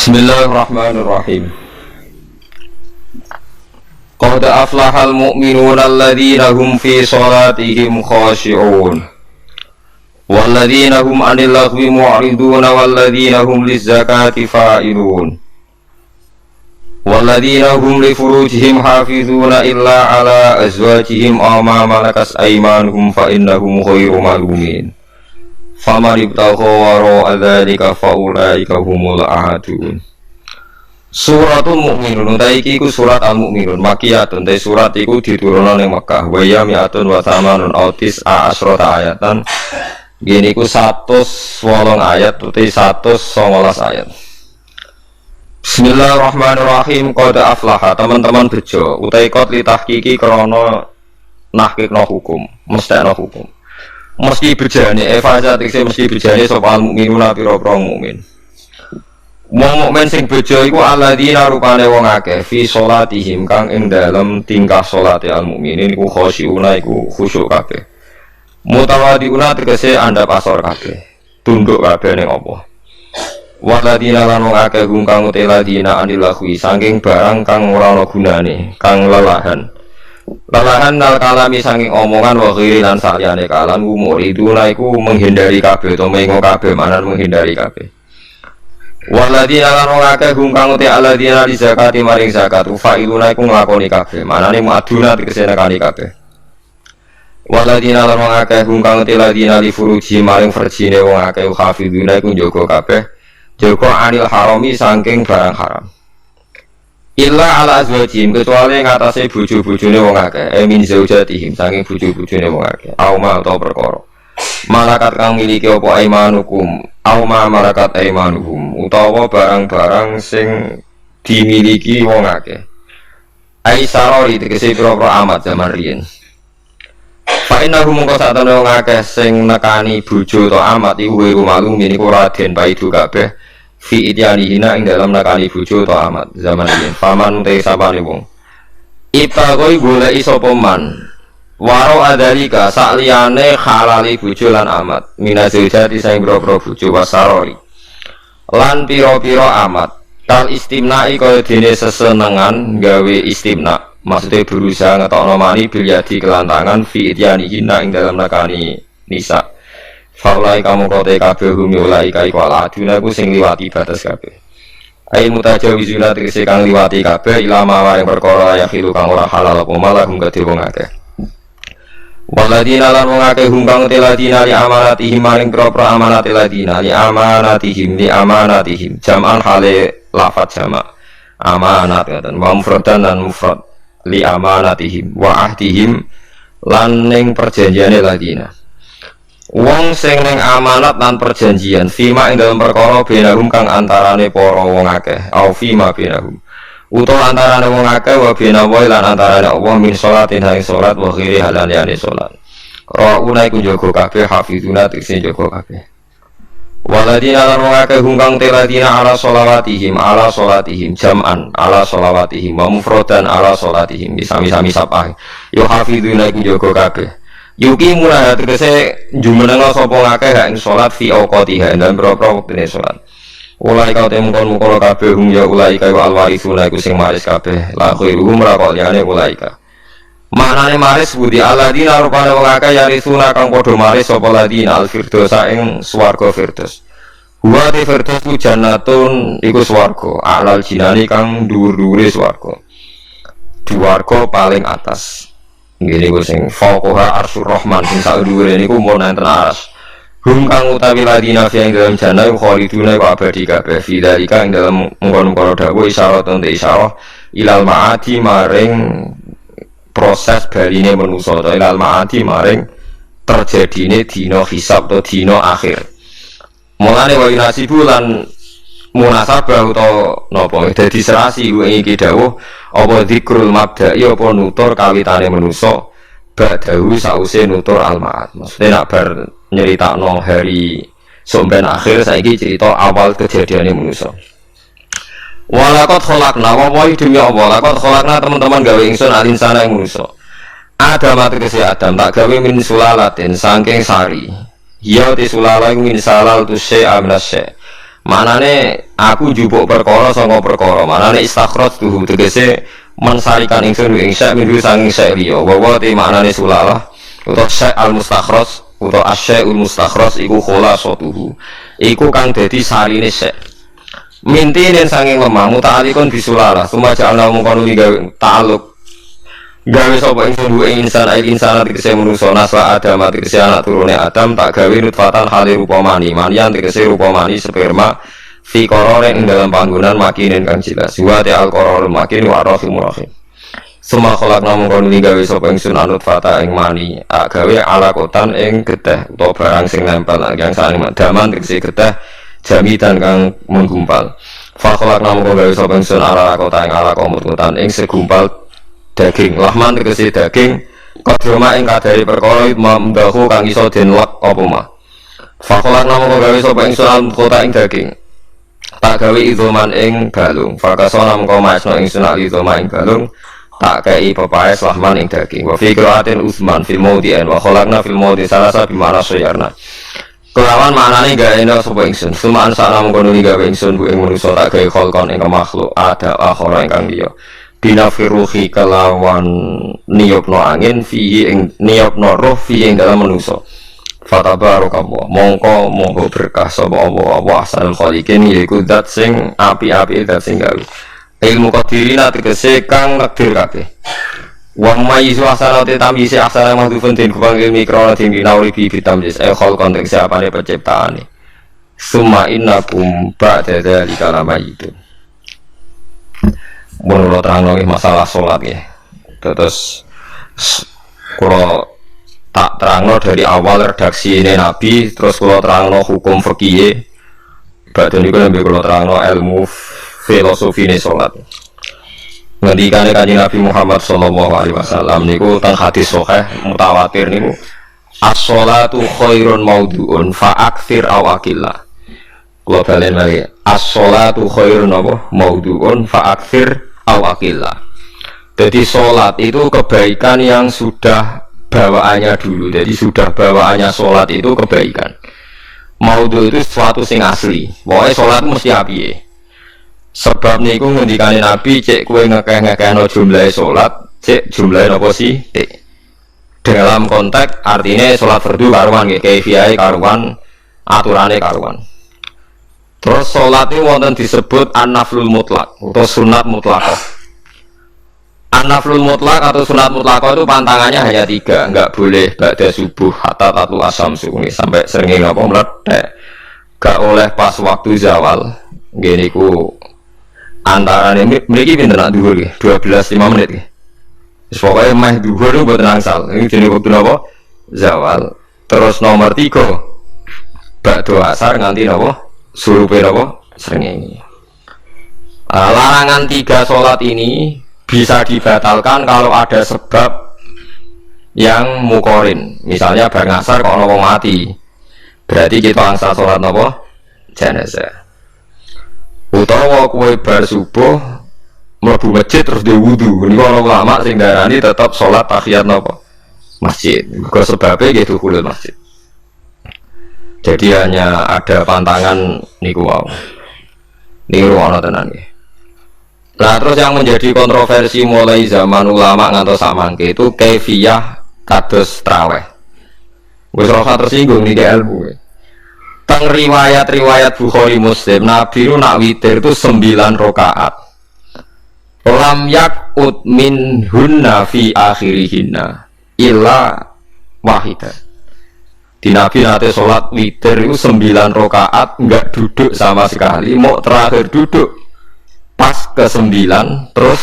Bismillahirrahmanirrahim. Qad aflahal mu'minuna alladzina hum fi shalatihim khashi'un walladzina hum 'anil laghwi mu'ridun walladzina hum lizzakati fa'ilun walladzina hum li furujihim hafizuna illa 'ala azwajihim aw ma malakas aymanuhum fa innahum ghairu malumin. Faman ibtagha wara dzalika faulaika humul aadun. Suratul Mukminun iki iku surat Al-Mu'minun makiyatun. Te surat iku diturunna ning Mekah. Wa ya mi'atun wa thamanun autis asrota ayatan. Gini iku 108 ayat uti 119 ayat. Bismillahirrahmanirrahim. Qad aflaha teman-teman bejo utai qad li tahqiqi krana nahqiqna hukum, mesthekna hukum. Mesti bejane evaza tekse mesti bejane sapa al-mukminuna pira-pira mukmin. Wong mukmin sing bejo iku alladzina rupane wong akeh fi sholatihim kang ing dalem tingkah salate al-mukminin iku khosyiuna iku khusyuk kabeh. Mutawadiuna tegese andhap asor kabeh, tunduk kabeh ning apa. Walladzina lan wong akeh hum kang uteladina anil lahwi saking barang kang ora ana gunane, kang lelahan. Lelahan nal kalami saking omongan wa ghairi lan saliyane kalam muriduna iku menghindari kabeh to mengo kabeh manan menghindari kabeh. Waladina lan wong akeh hum kang uti aladina di zakati maring zakat failuna iku nglakoni kabeh manane muaduna tegese nekani kabeh. Waladina lan wong akeh hum kang uti ladina li furuji maring farjine wong akeh hafizuna iku njaga kabeh jaga anil harami saking barang haram. Illa ala azwajihim kecuali ngatasé bojo-bojone wong akeh min zaujatihim saking bojo-bojone wong akeh auma utawa perkara malakat kang miliki apa aimanukum auma malakat aimanuhum utawa barang-barang sing dimiliki wong akeh aisarori tegese pira-pira amat zaman riyen fa innahu mungko satene wong akeh sing nekani bojo to amat iku malu miniku raden paidu kabeh fi idyanihi ing dalam nekani bojo to amat zaman riyen faman te sapane wong ipagoi goleki sapa man waro adalika sakliyane halali bojo lan amat minazujati sing boro-boro bojo wasarori lan pira-pira amat kal istimna'i kaya dene sesenengan gawe istimna maksudnya berusaha ngetokno mani bilyadi kelantangan fi idyanihi ing dalam nekani nisa faulai kamu kote kabeh hum ulai kai wala aduna ku sing liwati batas kabeh ai mutajawizuna tegese kang liwati kabeh ilama wae perkara ya khilu kang ora halal apa malah hum kedhe wong akeh. Waladina lan wong akeh hum kang teladina li amanatihim maring propro amanat teladina li amanatihim jam'an hale lafaz jamak amanat dan wa mufradan lan mufrad li amanatihim wa ahdihim lan ning perjanjiane ladina wong sing ning amanat lan perjanjian fima ing dalam perkara benahum kang antarane para wong akeh au fima benahum utawa antarane wong akeh wa benawa lan antarane Allah min sholatin haing sholat wa ghairi halaliane sholat rauna iku jaga kabeh hafizuna tekse jaga kabeh waladina lan wong akeh hum kang teladina ala sholatihim jam'an ala sholawatihim wa mufradan ala sholatihim sami-sami sapah yo hafizuna iku jaga kabeh yuki mulai tegese jumeneng sapa ngakeh hak ing salat fi awqatiha dan boro-boro wektene salat. Ulai kau temungkon mukolo kabeh hum ya ulai kaya alwarisuna iku sing maris kabeh la khairuhum ra kok liyane ulai ka. Maknane maris budi alladzina rupane wong akeh yarisuna kang padha maris sapa ladina al-firdaus ing swarga firdaus. Wa te firdaus ku jannatun iku swarga alal jinani kang dhuwur-dhuwure swarga. Swarga paling atas. Ngene iku sing faqaha arsyur rahman sing sak dhuwure niku mun enten aras. Hum kang utawi ladina fi ing dalam jannah khaliduna wa abadi kabeh fi dalika ing dalam mungkon-mungkon dawuh isyarat untuk isyarah ilal ma'ati maring proses baline manusa to ilal ma'ati maring terjadine dina hisab atau dina akhir. Mulane wa nasibu lan munasabah utawa napa dadi serasi kuwi iki dawuh apa zikrul mabda'i apa nutur kawitane manusa ba'dahu sause nutur al-ma'ad maksudnya nak bar nyeritakno hari sampeyan akhir saiki cerita awal kejadiane manusa walaqad khalaqna wa demi Allah laqad khalaqna teman-teman gawe ingsun alinsana ing manusa Adam tegese Adam tak gawe min sulalatin saking sari ya ti sulala min salal tu syai' aminasy Manane aku njupuk perkara saka perkara. Manane istakhraj tuh tegese mensarikan ingsun ing syai' minhu sanging syai' liya. Wa te maknane sulalah utawa syai' al mustakhraj utawa asyai'ul mustakhraj iku khulasatuhu. Iku kang dadi sarine syai'. Mintine sanging lemah muta'alikun bisulalah. Sumaja ana mungkon gawe ta'alluq gawe sapa ingsun duwe insan ail insana tegese manusa nasla adam tegese anak turune adam tak gawe nutfatan hale rupa mani manian tegese rupa mani sperma fi qarare ing dalam panggonan makinin kang jelas wa ta al qararul makin wa rahimur rahim suma khalaqna mongkon gawe sapa ingsun anut fata ing mani tak gawe alakotan ing getih utawa barang sing nempel yang saling daman tegese getih jamitan kang menggumpal fa khalaqna mongkon gawe sapa ingsun alakotan ing alakomutan ing segumpal daging lahman tegese daging kodroma ing kadari perkara mamdahu kang iso den lek apa mah fakolan namung gawe sapa ingsun al kota ing daging tak gawe idoman ing balung fakasana mengko masno ingsun al idoman ing balung tak kei pepaes lahman ing daging wa fi qiraatin usman fil maudhi'an wa khalaqna fil maudhi salasa bi ma'na sayarna kelawan maknane gawe sapa ingsun sumaan sak namung kono gawe ingsun bu ing manusa tak gawe kholqon ing makhluk ada akhara ingkang liya binafiruhi kelawan niyopno angin fihi ing niyopno roh fihi ing dalam manusa fatabarokallah mongko monggo berkah sapa Allah wa ahsanul khaliqin yaiku zat sing api-api zat sing gawe ilmu qadirina tegese kang takdir kabeh wa mayyizu ahsanate tamyisi ahsana mahdhufun tin kubang ilmi krana tinggi nauri bi bitamyis khol konteks apane penciptaane summa innakum ba'da dzalika lamayitun. Menurut terang lagi masalah sholat ya. Terus kalau tak terang dari awal redaksi ini Nabi, terus kalau terang hukum fikih, badan itu lebih kalau terang ilmu filosofi ini sholat. Ngendikane kanjeng Nabi Muhammad Sallallahu Alaihi Wasallam niku teng hadis sahih mutawatir niku as-sholatu khairun maudhu'un fa'aktsir aw aqillah. Kalau balen lagi as-sholatu khairun maudhu'un fa'aktsir aw aqillah. Jadi sholat itu kebaikan yang sudah bawaannya dulu. Jadi sudah bawaannya sholat itu kebaikan. Maudhu itu sesuatu sing asli. Pokoknya sholat mesti apiye. Sebab niku ngendikane Nabi cek kowe ngekeh-ngekehno jumlahe sholat, cek jumlahe apa sih? Dalam konteks artinya sholat fardu karuan nggih, kaifiyahe karuan, aturane karuan. Terus sholat itu wonten disebut an-naflul mutlak atau sunat mutlaqah. An-naflul mutlak atau sunat mutlaqah itu pantangannya hanya 3, enggak boleh ba'da subuh hatta tatul asyamsu sampai sering apa meledak. Enggak oleh pas waktu zawal. Nggih niku antarane mriki pinten nak dhuwur nggih? 12-5 menit nggih. Wis pokoke meh dhuwur niku mboten angsal. Iki jenenge wektu napa? Zawal. Terus nomor 3 ba'da asar nganti napa? Surupe napa? Srengenge. Larangan 3 sholat ini bisa dibatalkan kalau ada sebab yang mukorin. Misalnya bar ngasar kalau wong mati, berarti kita angsal sholat napa? Jenazah. Utawa kowe bar subuh mlebu masjid terus di wudu. Niku ana ulama sing darani tetap sholat tahiyat napa? Masjid. Kok sebabnya gitu kulul masjid. Jadi hanya ada pantangan niku wau. Niku ana tenan nggih. Nah, terus yang menjadi kontroversi mulai zaman ulama ngantos samangke itu kaifiyah kados traweh. Wis ora tersinggung niki ilmu. Teng riwayat-riwayat Bukhari Muslim, Nabi itu nak witir itu 9 rakaat. Lam yakut min hunna fi akhirihinna illa wahidah. Di Nabi nanti sholat witir itu 9 rakaat enggak duduk sama sekali, mau terakhir duduk pas ke-9 terus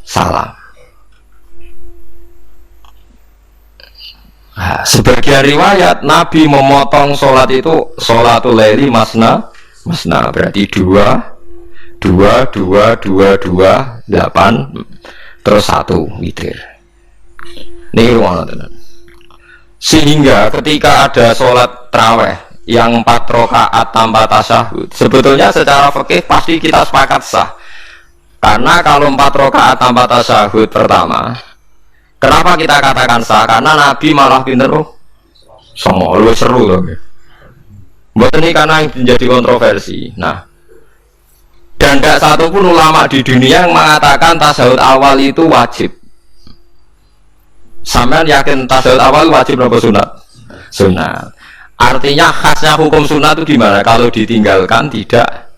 salam. Nah, sebagian riwayat Nabi memotong sholat itu sholatul laili masna berarti 2 8 terus 1 witir. Ini ruang tenan. Sehingga ketika ada sholat taraweh yang 4 rakaat tanpa tasyahud, sebetulnya secara fikih pasti kita sepakat sah. Karena kalau 4 rakaat tanpa tasyahud pertama, kenapa kita katakan sah? Karena Nabi malah pinter songo, lu seru loh. Buat ini karena yang menjadi kontroversi. Nah, dan tidak satupun ulama di dunia yang mengatakan tasawuf awal itu wajib. Sampean yakin tasawuf awal wajib atau sunat? Sunat. Artinya khasnya hukum sunat itu gimana? Kalau ditinggalkan tidak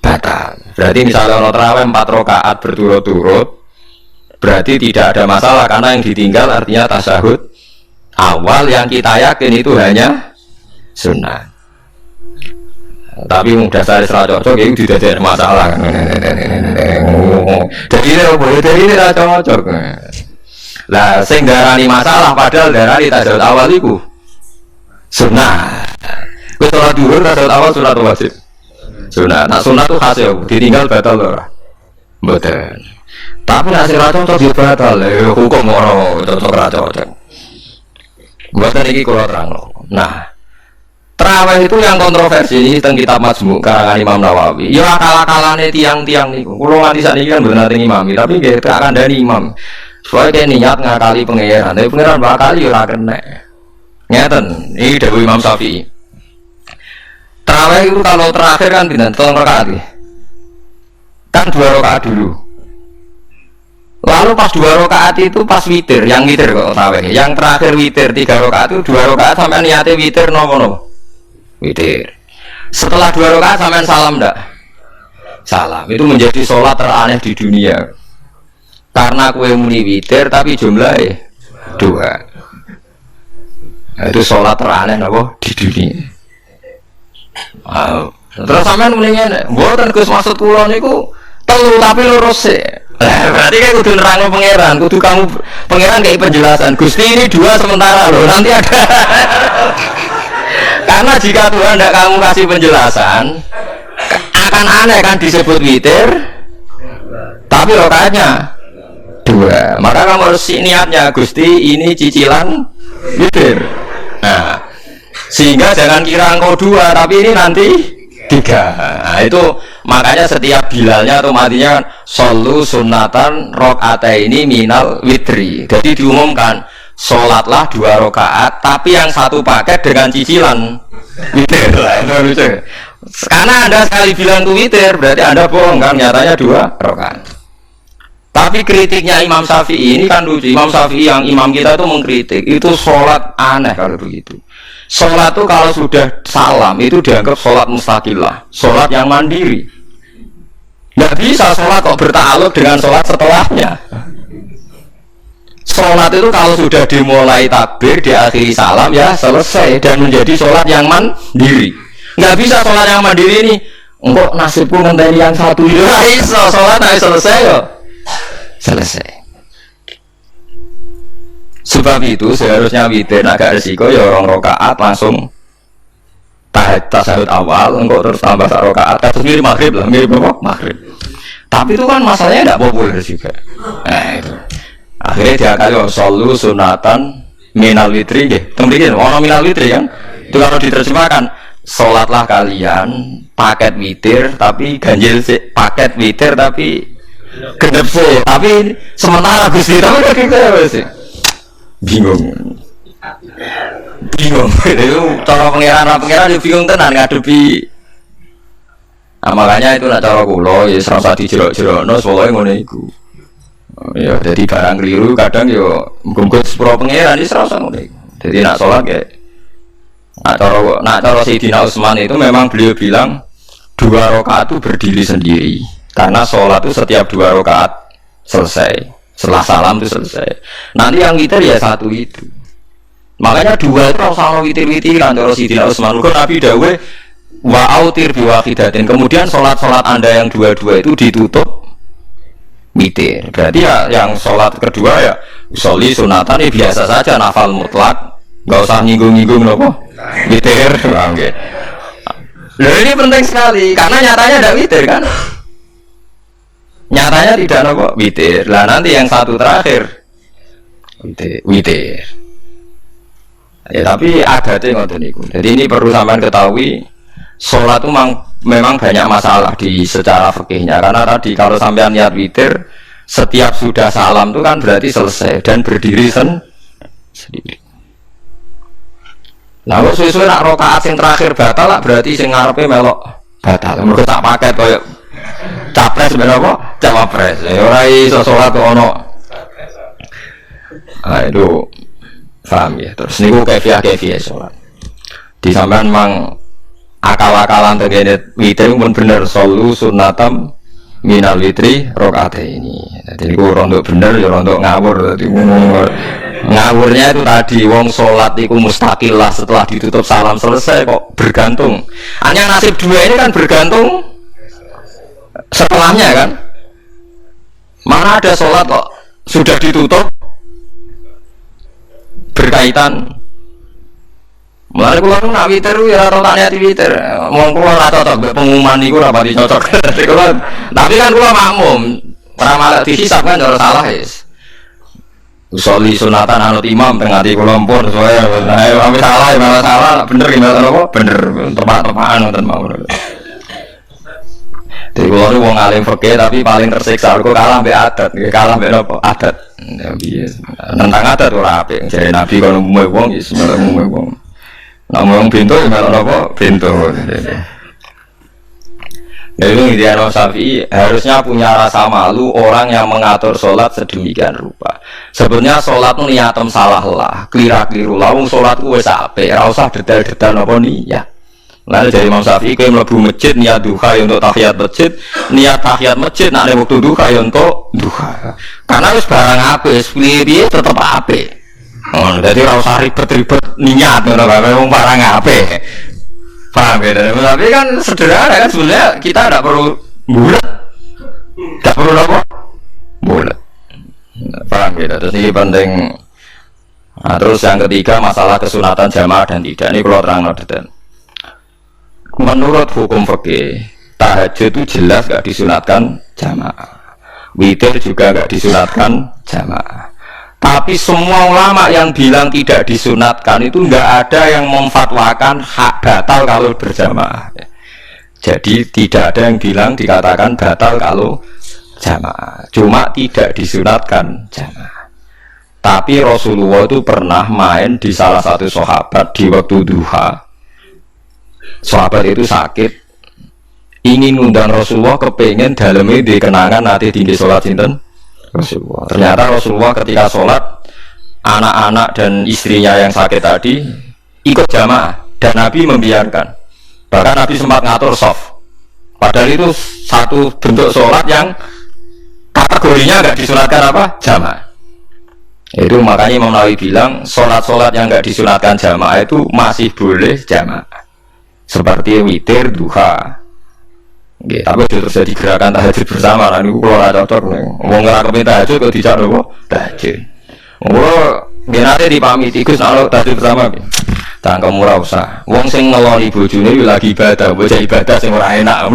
batal. Berarti misalnya ono tarawih 4 rakaat berturut-turut, berarti tidak ada masalah karena yang ditinggal artinya tasahud awal yang kita yakin itu hanya sunat. Tapi mudah saya cocok itu tidak ada masalah. Jadi ini boleh dari ini cocok. Lah sing darani masalah padahal darani tasawuf awal iku sunat. Kowe salat dhuwur tasawuf awal sunat wajib. Sunat. Nah sunat itu khas ya, ditinggal batal ora? Mboten. Tapi nek sira cocok yo batal. Hukum ora cocok ora cocok. Mboten iki kula terangno. Nah, tarawih itu yang kontroversi ini tentang kitab Majmu' karangan Imam Nawawi. Ya akal-akalane tiang-tiang niku. Kula nganti sakniki kan mboten nate ngimami, tapi nggih tak kandhani imam. Soalnya niat ngakali pengeran, tapi pengeran bakali ora kena. Ngeten, ini dawuh Imam Syafi'i. Tarawih itu kalau terakhir kan pinten 3 rakaat nggih. Kan 2 rakaat dulu. Lalu pas 2 rakaat itu pas witir, yang witir kok tarawih. Yang terakhir witir 3 rakaat itu 2 rakaat sampai niate witir nopo. Witir. Setelah 2 rakaat sampai salam ndak? Salam. Itu menjadi sholat teraneh di dunia. Karena kue muni witir tapi jumlahnya 2. Nah, itu sholat teraneh apa di dunia. Wow. Terus sampean mendingan, mboten Gus maksud kula niku telu tapi lurus sih. Berarti kayak kudu nerangno pangeran, kudu kamu pangeran kayak penjelasan. Gusti ini 2 sementara loh, nanti ada. Karena jika Tuhan tidak kamu kasih penjelasan, akan aneh kan disebut witir, tapi rakaatnya 2. Maka kamu harus niatnya Gusti ini cicilan witir. Nah, sehingga jangan kira engkau 2 tapi ini nanti 3. Nah, itu makanya setiap bilalnya atau matinya solu sunatan rakaataini minal witri. Jadi diumumkan sholatlah 2 rakaat tapi yang satu paket dengan cicilan witir. Karena Anda sekali bilang itu witir berarti Anda bohong kan, nyatanya 2 rakaat. Tapi kritiknya Imam Syafi'i ini kan lucu. Imam Syafi'i yang imam kita itu mengkritik itu sholat aneh kalau begitu. Sholat itu kalau sudah salam itu dianggap sholat mustaqilah, sholat yang mandiri. Nggak bisa sholat kok bertakluk dengan sholat setelahnya. Sholat itu kalau sudah dimulai takbir, diakhiri salam ya selesai dan menjadi sholat yang mandiri. Nggak bisa sholat yang mandiri ini. Engkau nasibku ngenteni yang satu itu. Nggak bisa sholat nggak selesai yo. Selesai. Sebab itu seharusnya witir agak resiko ya 2 rakaat langsung tasahud awal, engkau terus tambah 1 rakaat. Kasus mirip maghrib lah, mirip apa? Maghrib. Tapi itu kan masalahnya tidak populer juga. Nah itu. Akhirnya dia kali solu sunatan minal witri nggih. Temriki ono minal witri kan. Itu kalau diterjemahkan salatlah kalian paket witir tapi ganjil sih, paket witir tapi genep sih. Tapi sementara Gusti tapi kayak sih. Bingung itu cara pangeran bingung tenan ngadepi. Nah, makanya itu nak cara kula ya serasa dijerok-jerokno pokoke ngono iku. Ya jadi barang keliru kadang yo muga-muga sepuro pangeran iki serasa ngono iku. Jadi nak salat kayak nak cara Sayyidina Utsman itu memang beliau bilang 2 rakaat itu berdiri sendiri. Karena salat itu setiap 2 rakaat selesai. Setelah salam itu selesai. Nanti yang witir ya 1 itu. Makanya 2 itu sama witir-witiran. Kalau Sayyidina Utsman kan Nabi dawuh wa autir biwahidatin. Kemudian sholat-sholat Anda yang 2 itu ditutup witir. Berarti ya yang sholat kedua ya usolli sunatan ya biasa saja nafal mutlak. Enggak usah nyinggung-nyinggung nopo witir. Oke. Loh ini penting sekali karena nyatanya ada witir kan? Nyatanya tidak nopo witir. Lah nanti yang 1 terakhir witir. Ya tapi adatnya ngoten niku. Jadi ini perlu sampean ketahui, sholat itu memang banyak masalah di secara fikihnya. Karena tadi kalau sampean niat witir, setiap sudah salam itu kan berarti selesai dan berdiri sendiri. Lah kok suwe-suwe nak rakaat sing terakhir batal lah berarti sing ngarepe melok batal. Mergo tak paket koyo capres ben apa? Cawapres. Ya ora iso salat kok ono. Aduh. Paham ya. Terus niku kaifiah salat. Di sampean mang akal-akalan tegene witir pun bener solu sunatam minal witri rakaataini. Jadi niku rondo bener ya rondo ngawur. Dadi ngawurnya itu tadi wong salat iku mustaqilah setelah ditutup salam selesai kok bergantung. Hanya nasib dua ini kan bergantung setelahnya kan. Mana ada salat kok sudah ditutup berkaitan. Mulai kula nak witir ya ora niat witir. Wong kula ora cocok pengumuman niku ora pati cocok. Tapi kan kula makmum. Ora malah dihisab kan ora salah wis. Usolli sunatan anut imam tengah di kula pun saya malah salah bener gimana apa? Bener tepat-tepatan ngoten mawon. Jadi kula niku wong alim fikih tapi paling tersiksa kok kalah mbek adat, kalah mbek apa? Adat. Ya piye. Tentang adat ora apik. Jare Nabi kono umume wong wis umume wong. Ngomong pintu, gimana apa? Pintu. Jadi Imam Syafi'i harusnya punya rasa malu orang yang mengatur sholat sedemikian rupa. Sebenarnya sholat itu niatem salah lah, keliru lah. Sholat itu wes ape, rausah detail-detail apa niat. Lalu dari Imam Syafi'i kalau melebu masjid niat duha untuk tahiyat masjid, niat tahiyat masjid nak ada waktu duha untuk duha. Karena wes barang ape, pilih tetap ape. Oh, jadi ora usah ribet-ribet niat ngono kae wong barang apik. Paham ya? Tapi kan sederhana kan sebenarnya kita tidak perlu bulat. Tidak perlu apa? Bulat. Paham ya? Terus ini penting. Nah, terus yang ketiga masalah kesunatan jamaah dan tidak. Ini kalau terang detail. Menurut hukum fikih, tahajud itu jelas gak disunatkan jamaah. Witir juga gak disunatkan jamaah. Tapi semua ulama yang bilang tidak disunatkan itu enggak ada yang memfatwakan hak batal kalau berjamaah. Jadi tidak ada yang bilang dikatakan batal kalau jamaah. Cuma tidak disunatkan jamaah. Tapi Rasulullah itu pernah main di salah satu sahabat di waktu duha. Sahabat itu sakit, ingin undang Rasulullah, kepengen dalamnya dikenangan nanti tinggi sholat sinten Rasulullah. Ternyata Rasulullah ketika sholat, anak-anak dan istrinya yang sakit tadi ikut jamaah dan Nabi membiarkan. Bahkan Nabi sempat ngatur soft. Padahal itu satu bentuk sholat yang kategorinya nggak disunatkan apa? Jamaah. Itu makanya Imam Nawawi bilang sholat-sholat yang nggak disunatkan jamaah itu masih boleh jamaah. Seperti witir, duha. Gitu, tapi itu terus jadi gerakan tahajud bersama. Nah, ini kalau ada cocok nih, mau ngelakuin tahajud kalau dijak nopo tahajud. Kalau nanti dipamit, ikut kalau tahajud bersama. Tangga murah usah. Wong sing ngeloni bojone lagi ibadah, bocah ibadah sing ora enak.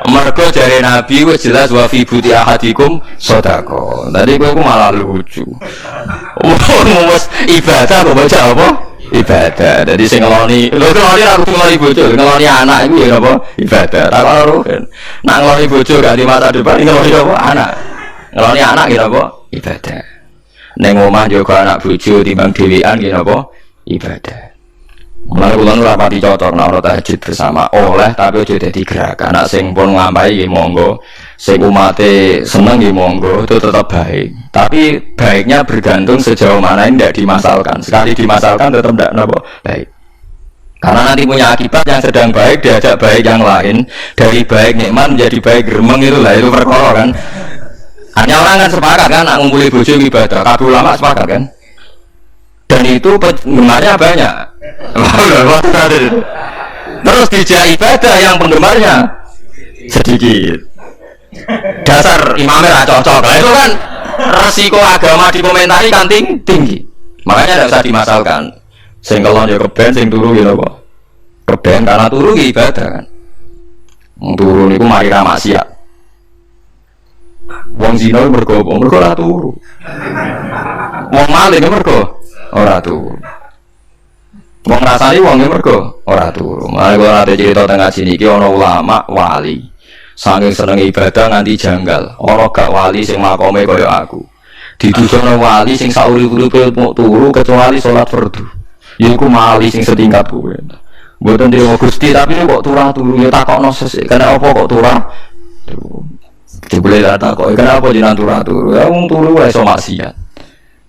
Mergo jare Nabi wis jelas wa fi buti ahadikum sedekah. Tadi kowe malah lucu. Wis ibadah kok bocah apa? Ibadah. Jadi sing ngeloni, lho ngeloni ra kudu ngeloni bojo, ngeloni anak iku ya apa? Ibadah. Tak karo kan. Nak ngeloni bojo gak di mata depan ngeloni apa? Anak. Ngeloni anak ya apa? Ibadah. Ning omah jaga anak bojo timbang dhewean ya apa? Ibadah. Mulai kula ora pati cocok nek ora tahajud bersama. Oleh tapi aja dadi gerakan. Nek sing pun nglampahi nggih monggo. Sing umate seneng nggih monggo, itu tetap baik. Tapi baiknya bergantung sejauh mana ini tidak dimasalkan. Sekali dimasalkan tetap tidak napa baik. Karena nanti punya akibat yang sedang baik diajak baik yang lain, dari baik nikmat menjadi baik gremeng, itulah itu perkara kan. Hanya orang kan sepakat kan nak ngumpuli bojo ibadah. Kabeh ulama sepakat kan. Dan itu penggemarnya banyak. Terus dijak ibadah yang penggemarnya sedikit. Dasar imamnya cocok lah itu kan resiko agama dikomentari kan tinggi. Makanya tidak usah dimasalkan. Sing kelon ya keben, sing turu ya apa? Keben karena turu ya ibadah kan. Turu niku mari ra maksiat. Wong zina mergo ora turu. Wong maling mergo ora turu. Wong rasani wong mergo ora turu. Mare kula ate cerita teng ngaji niki ana ulama wali. Saking seneng ibadah nganti janggal. Ora gak wali sing makome kaya aku. Ditujono wali sing sauri-uripe turu kecuali salat fardu. Ya iku mali sing setingkat kowe. Mboten dewa Gusti tapi kok turah-turu ya takokno sesuk. Karena apa kok turah? Dibeli takok kenapa jenengan turah-turu? Ya wong turu wae iso maksiat.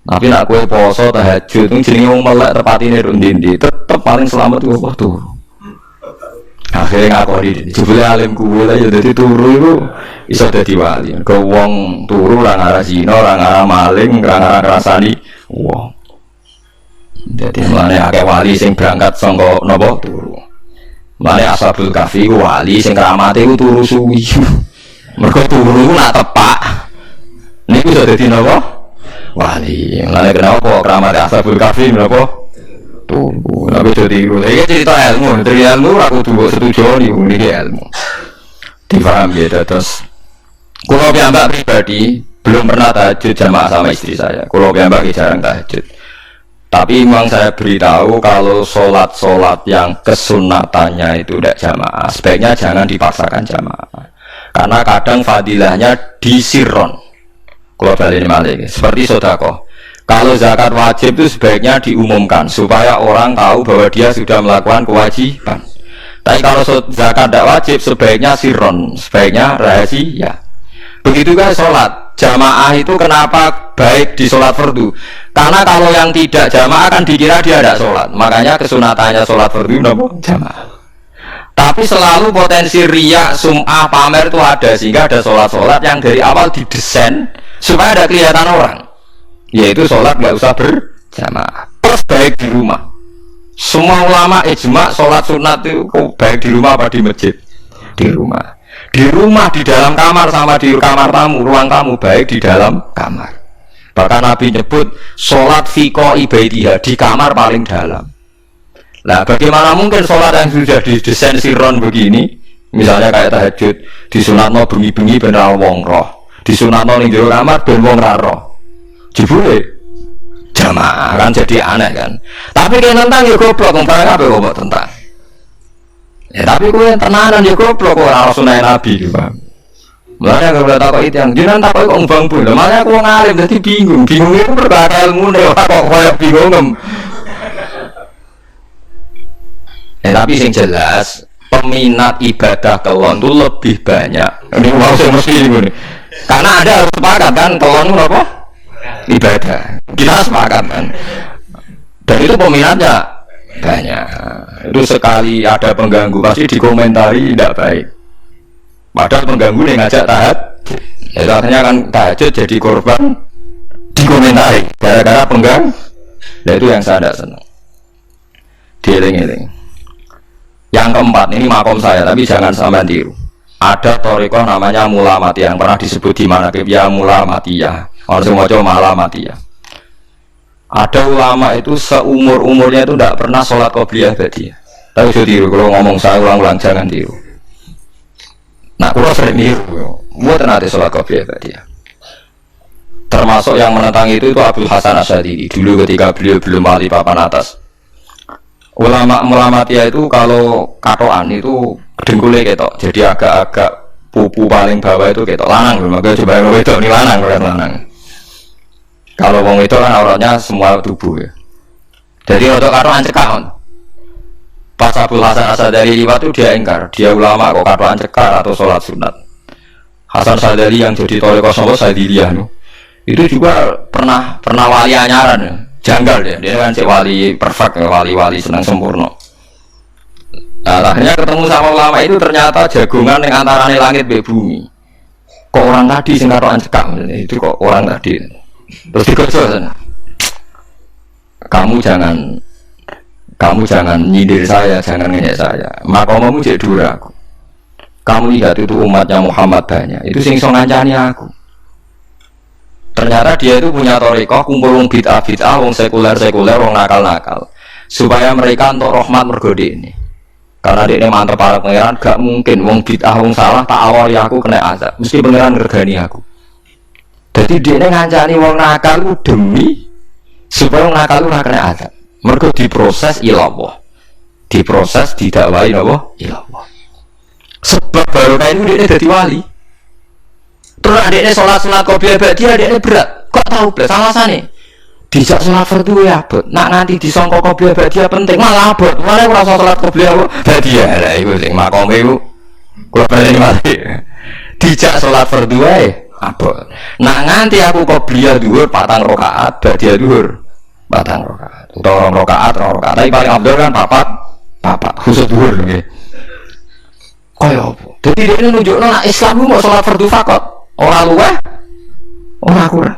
Tapi nak kowe poso tahajud jenenge wong melek tepatine ndi-ndi tetep paling selamat kuwi apa turu. Akhirnya ngakoni jebule alim kuwe lah ya dadi turu iku iso dadi wali. Kau wong turu ora ngarah zina, ora ngarah maling, ora ngarah ngrasani wong. Dadi mulane akeh wali sing berangkat saka napa turu. Mulane Ashabul Kahfi ku wali sing kramate ku turu suwi. Mergo turu ku nak tepak. Niku iso dadi napa? Wali. Mulane kenapa kramate Ashabul Kahfi napa? Tuh, tapi jadi itu. Ini cerita ilmu, dari ilmu aku tuh setuju nih, ini ilmu. Difaham ya, terus. Kalau piyambak pribadi belum pernah tahajud jamaah sama istri saya. Kalau piyambak jarang tahajud. Tapi memang saya beritahu kalau sholat yang kesunatannya itu tidak jamaah, sebaiknya jangan dipaksakan jamaah. Karena kadang fadilahnya disirron. Kalau balik ini seperti sedekah. Kalau zakat wajib itu sebaiknya diumumkan supaya orang tahu bahwa dia sudah melakukan kewajiban. Tapi kalau zakat tidak wajib sebaiknya sirron, sebaiknya rahasia. Begitu kan sholat jamaah itu kenapa baik di sholat fardu? Karena kalau yang tidak jamaah kan dikira dia tidak sholat. Makanya kesunatannya sholat fardu nopo jamaah. Tapi selalu potensi riya, sum'ah, pamer itu ada sehingga ada sholat-sholat yang dari awal didesain supaya ada kelihatan orang. Yaitu sholat nggak usah berjamaah, terus baik di rumah. Semua ulama ijma sholat sunat itu baik di rumah apa di masjid? Di rumah. Di rumah, di dalam kamar sama di kamar tamu, ruang tamu baik di dalam kamar. Bahkan Nabi nyebut sholat fiko ibaidiyah di kamar paling dalam. Nah, bagaimana mungkin sholat yang sudah didesain sirron begini, misalnya kayak tahajud, disunatno bengi-bengi benar wong roh, disunatno ning jero kamar ben wong ra roh. Jebule jamaah kan jadi aneh kan. Tapi kan tentang ya goblok barang apa kok tentang. Ya tapi kowe tenanan ya goblok ora sunah Nabi gitu, Pak. Mulane kalau takok itu yang jenengan takok kok umbang pun. Makanya aku ngalim dadi bingung. Bingung itu perkara ilmune kok koyo bingung. Tapi sing jelas peminat ibadah kelon itu lebih banyak. Ini mau saya mesti ini. Karena ada harus sepakat kan kelon itu apa? Ibadah, kita sepakat kan, dan itu peminatnya banyak. Itu sekali ada pengganggu pasti dikomentari tidak baik. Padahal pengganggu yang ngajak tahajud, ya akhirnya kan tahajud jadi korban dikomentari gara-gara pengganggu. Dan itu yang saya tidak senang. Dieling-eling. Yang keempat ini makom saya, tapi jangan sampai tiru. Ada thariqah namanya Mulamatiyah yang pernah disebut di mana ya Mulamatiyah. Orang semua malah mati ya. Ada ulama itu seumur-umurnya itu tidak pernah sholat qobliyah ba'diyah. Tapi saya tiru, kalau ngomong saya ulang-ulang jangan tiru. Nah, kalau sering tiru, buat nanti sholat qobliyah ba'diyah. Termasuk yang menentang itu Abdul Hasan Asy'adili. Dulu ketika beliau belum wali papan atas. Ulama Mulamatiyah itu kalau katoan itu dengkulnya ketok, jadi agak-agak pupu paling bawah itu ketok lanang. Maka coba ketok ini lanang, bukan lanang. Kalau wong itu kan auratnya semua tubuh ya. Jadi untuk katoan cekak. Pas Abdul Hasan Asy'adili liwat itu dia ingkar, dia ulama kok katoan cekak atau sholat sunat. Hasan Asy'adili yang jadi thariqah sama Syadziliyah itu juga pernah wali anyaran ya. Janggal dia kan cek wali perfect, wali senang sempurna. Nah, akhirnya ketemu sama ulama itu ternyata jagungan yang antarane langit be bumi. Kok orang tadi sing katoan cekak itu kok orang tadi. Terus dikocok. Kamu jangan nyindir saya, jangan ngenyek saya. Makomamu cek dura aku. Kamu lihat itu umatnya Muhammad banyak. Itu sing iso ngancani aku. Ternyata dia itu punya thariqah kumpul wong bid'ah, wong sekuler, wong nakal. Supaya mereka untuk rahmat mergo ini. Karena dia mantep para pangeran, gak mungkin wong bid'ah, wong salah tak awali aku kena azab. Mesti pangeran ngergani aku. Jadi dia ngancani wong nakal itu demi supaya wong nakal itu kena azab. Mergo diproses ilallah. Diproses didakwai napa? Ilallah. Sebab barokah itu dia jadi wali. Terus adiknya sholat sunat qobliyah ba'diyah adiknya berat. Kok tahu belas alasannya? Dijak sholat fardu ya abot. Nak nganti disangka qobliyah ba'diyah penting malah abot. Malah ora usah sholat qobliyah ba'diyah. Lah iku sing makome iku kula baleni mati. Dijak sholat fardu wae abot. Nak nganti aku qobliyah dhuwur 4 rakaat, ba'diyah dhuwur 4 rakaat. Utawa 2 rakaat, 2 rakaat. Tapi paling abdul kan papat khusus dhuwur nggih. Kaya apa? Dadi dhekne nunjukno nek Islam ku mau sholat fardu fakot. Ora luweh, ora kurang.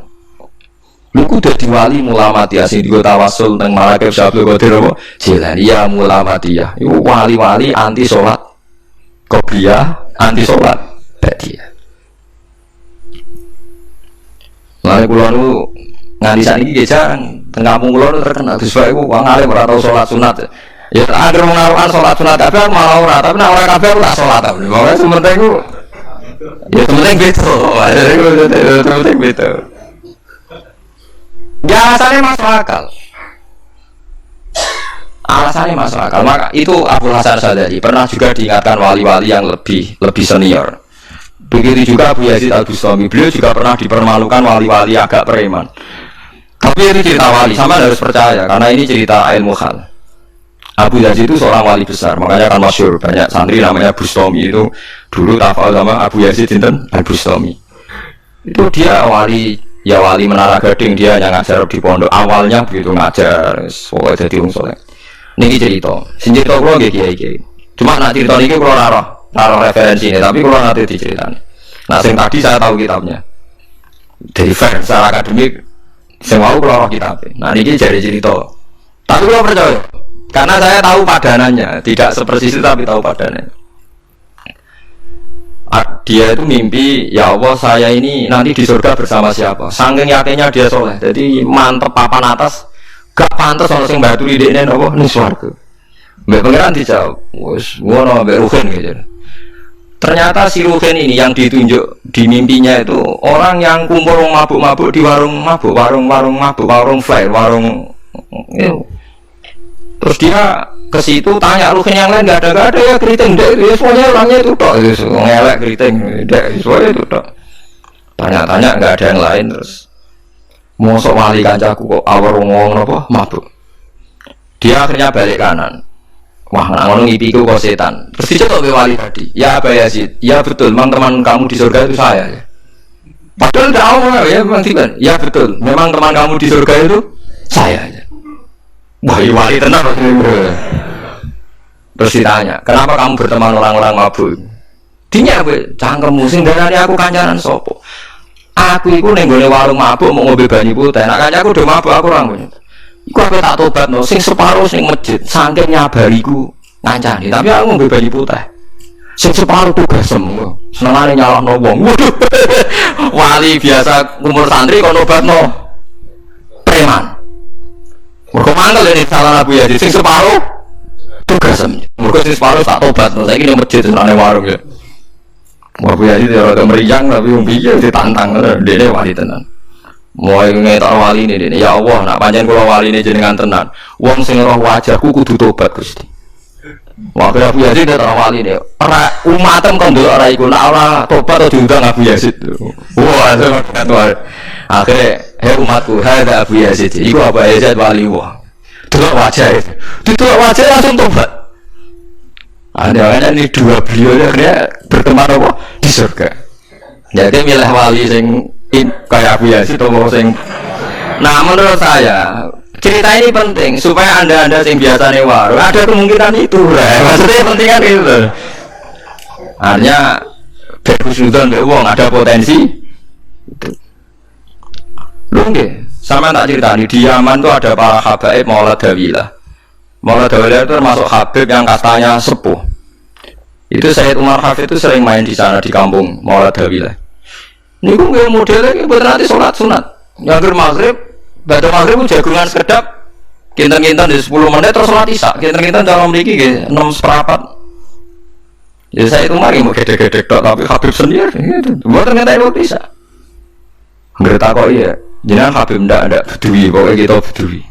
Lu kudu dadi wali Mulamatiyah sing digo tawasul teng Marakib Syabul Qadir apa? Jilaniyah Mulamatiyah. Iku wali-wali anti salat qobliyah, anti salat ba'diyah. Lah kula nu nganti sakniki nggih jarang teng kampung kula terkenal Gus Pak iku wong alim ora tau salat sunat. Ya anggere wong alim salat sunat kabeh malah ora, tapi nek ora kabeh ora salat. Pokoke sementing iku ya sementing beto. Sementing beto. Ya alasannya masuk akal. Alasannya masuk akal. Maka itu Abu Hasan Sadali pernah juga diingatkan wali-wali yang lebih senior. Begitu juga Abu Yazid Al-Bustami. Beliau juga pernah dipermalukan wali-wali agak preman. Tapi ini cerita wali, sama harus percaya karena ini cerita ilmu hal. Abu Yazid itu seorang wali besar, makanya kan masyhur banyak santri namanya Bustami itu dulu tafal sama Abu Yazid Al-Bustami. Itu dia wali. Ya wali Menara Gading dia yang ngajar di pondok awalnya begitu ngajar soalnya jadi wong soleh. Niki cerita, cerita kula nggih kiai. Cuma nak cerita niki kula ora referensi ini, tapi kula nanti diceritani. Nah, sing tadi saya tahu kitabnya. Dari versi secara akademik sing mau kula roh kitabnya. Nah, niki jadi cerita. Tapi kula percaya karena saya tahu padanannya, tidak sepersis itu tapi tahu padanannya. Dia itu mimpi, ya Allah saya ini nanti di surga bersama siapa. Saking yakinnya dia soleh, jadi mantep papan atas, gak pantas orang sing batu di dekne apa ning swarga. Mbak pangeran dijawab, wis ngono mbak Ruhin gitu. Ternyata si Ruhin ini yang ditunjuk di mimpinya itu orang yang kumpul mabuk-mabuk di warung mabuk, warung flare, warung. Terus dia ke situ tanya Ruhin yang lain nggak ada ya keriting dek, semuanya orangnya itu tok, ngelek keriting dek, semuanya itu tok. Tanya-tanya nggak ada yang lain terus. Mosok wali kancaku kok awal ngomong apa mabuk. Dia akhirnya balik kanan. Wah, ngono ngipiku kok setan. Terus dicetok ke wali tadi. Ya Aba Yazid, ya betul, memang teman kamu di surga itu saya. Ya. Padahal tahu ya memang tidak. Ya betul, memang teman kamu di surga itu saya. Ya. Wah, wali tenang. Terus ditanya, kenapa kamu berteman orang-orang mabuk? Dinya cangkemmu sing darani aku kancanan sopo. Aku iku ning gone warung mabuk mau ngombe banyu putih. Nek kancaku udah mabuk aku ora ngono. Iku aku tak tobatno sing separo sing masjid saking nyabariku ngancani, tapi aku ngombe banyu putih. Sing separo tugas semua. Senengane nyalahno wong. Wali biasa umur santri kok nobatno preman. Mergo mangkel ini salah Abu Yazid sing separo tugas semua. Mergo sing separo tak tobatno saiki ning masjid senengane warung ya. Abu Yazid ya rada meriang tapi wong piye ditantang dene wali tenan. Mulai ngetok wali ini, ya Allah, nak panjang kalau wali ini jenengan tenan. Wong sing roh wajahku kudu tobat Gusti. Wah, Abu Yazid ngetok wali ini. Ora umatem kon ndelok ora iku, nak ora tobat atau diundang Abu Yazid. Wah, itu kan. Akhirnya, hei umatku, ada Abu Yazid. Iku Abu Yazid wali wah. Delok wajah itu. Delok wajah langsung tobat. Ada ini dua beliau akhirnya berteman apa di surga. Jadi milih wali sing kayak Abu Yazid atau sing. Nah menurut saya cerita ini penting supaya anda sing biasa warung ada kemungkinan itu, maksudnya penting kan itu. Artinya berhusnuzon wong ada potensi. Itu. Lu nggih, sama tak cerita nih di Yaman tuh ada para habaib Maulad Dawilah. Maulad Dawilah itu termasuk habib yang kastanya sepuh. Itu Sayyid Umar Hafid itu sering main di sana di kampung Maulad Dawilah. Ini gue nggak modelnya buat nanti sholat sunat. Yang maghrib, baca maghrib jagungan sekedap, kinten-kinten di 10 menit terus sholat isya. Kinten-kinten dalam niki gitu, 6 seperempat. Ya saya itu mari mau gede-gede tapi Habib sendiri, buat ternyata itu bisa. Ngerti kok iya, jangan Habib ndak bedui, pokoknya kita bedui.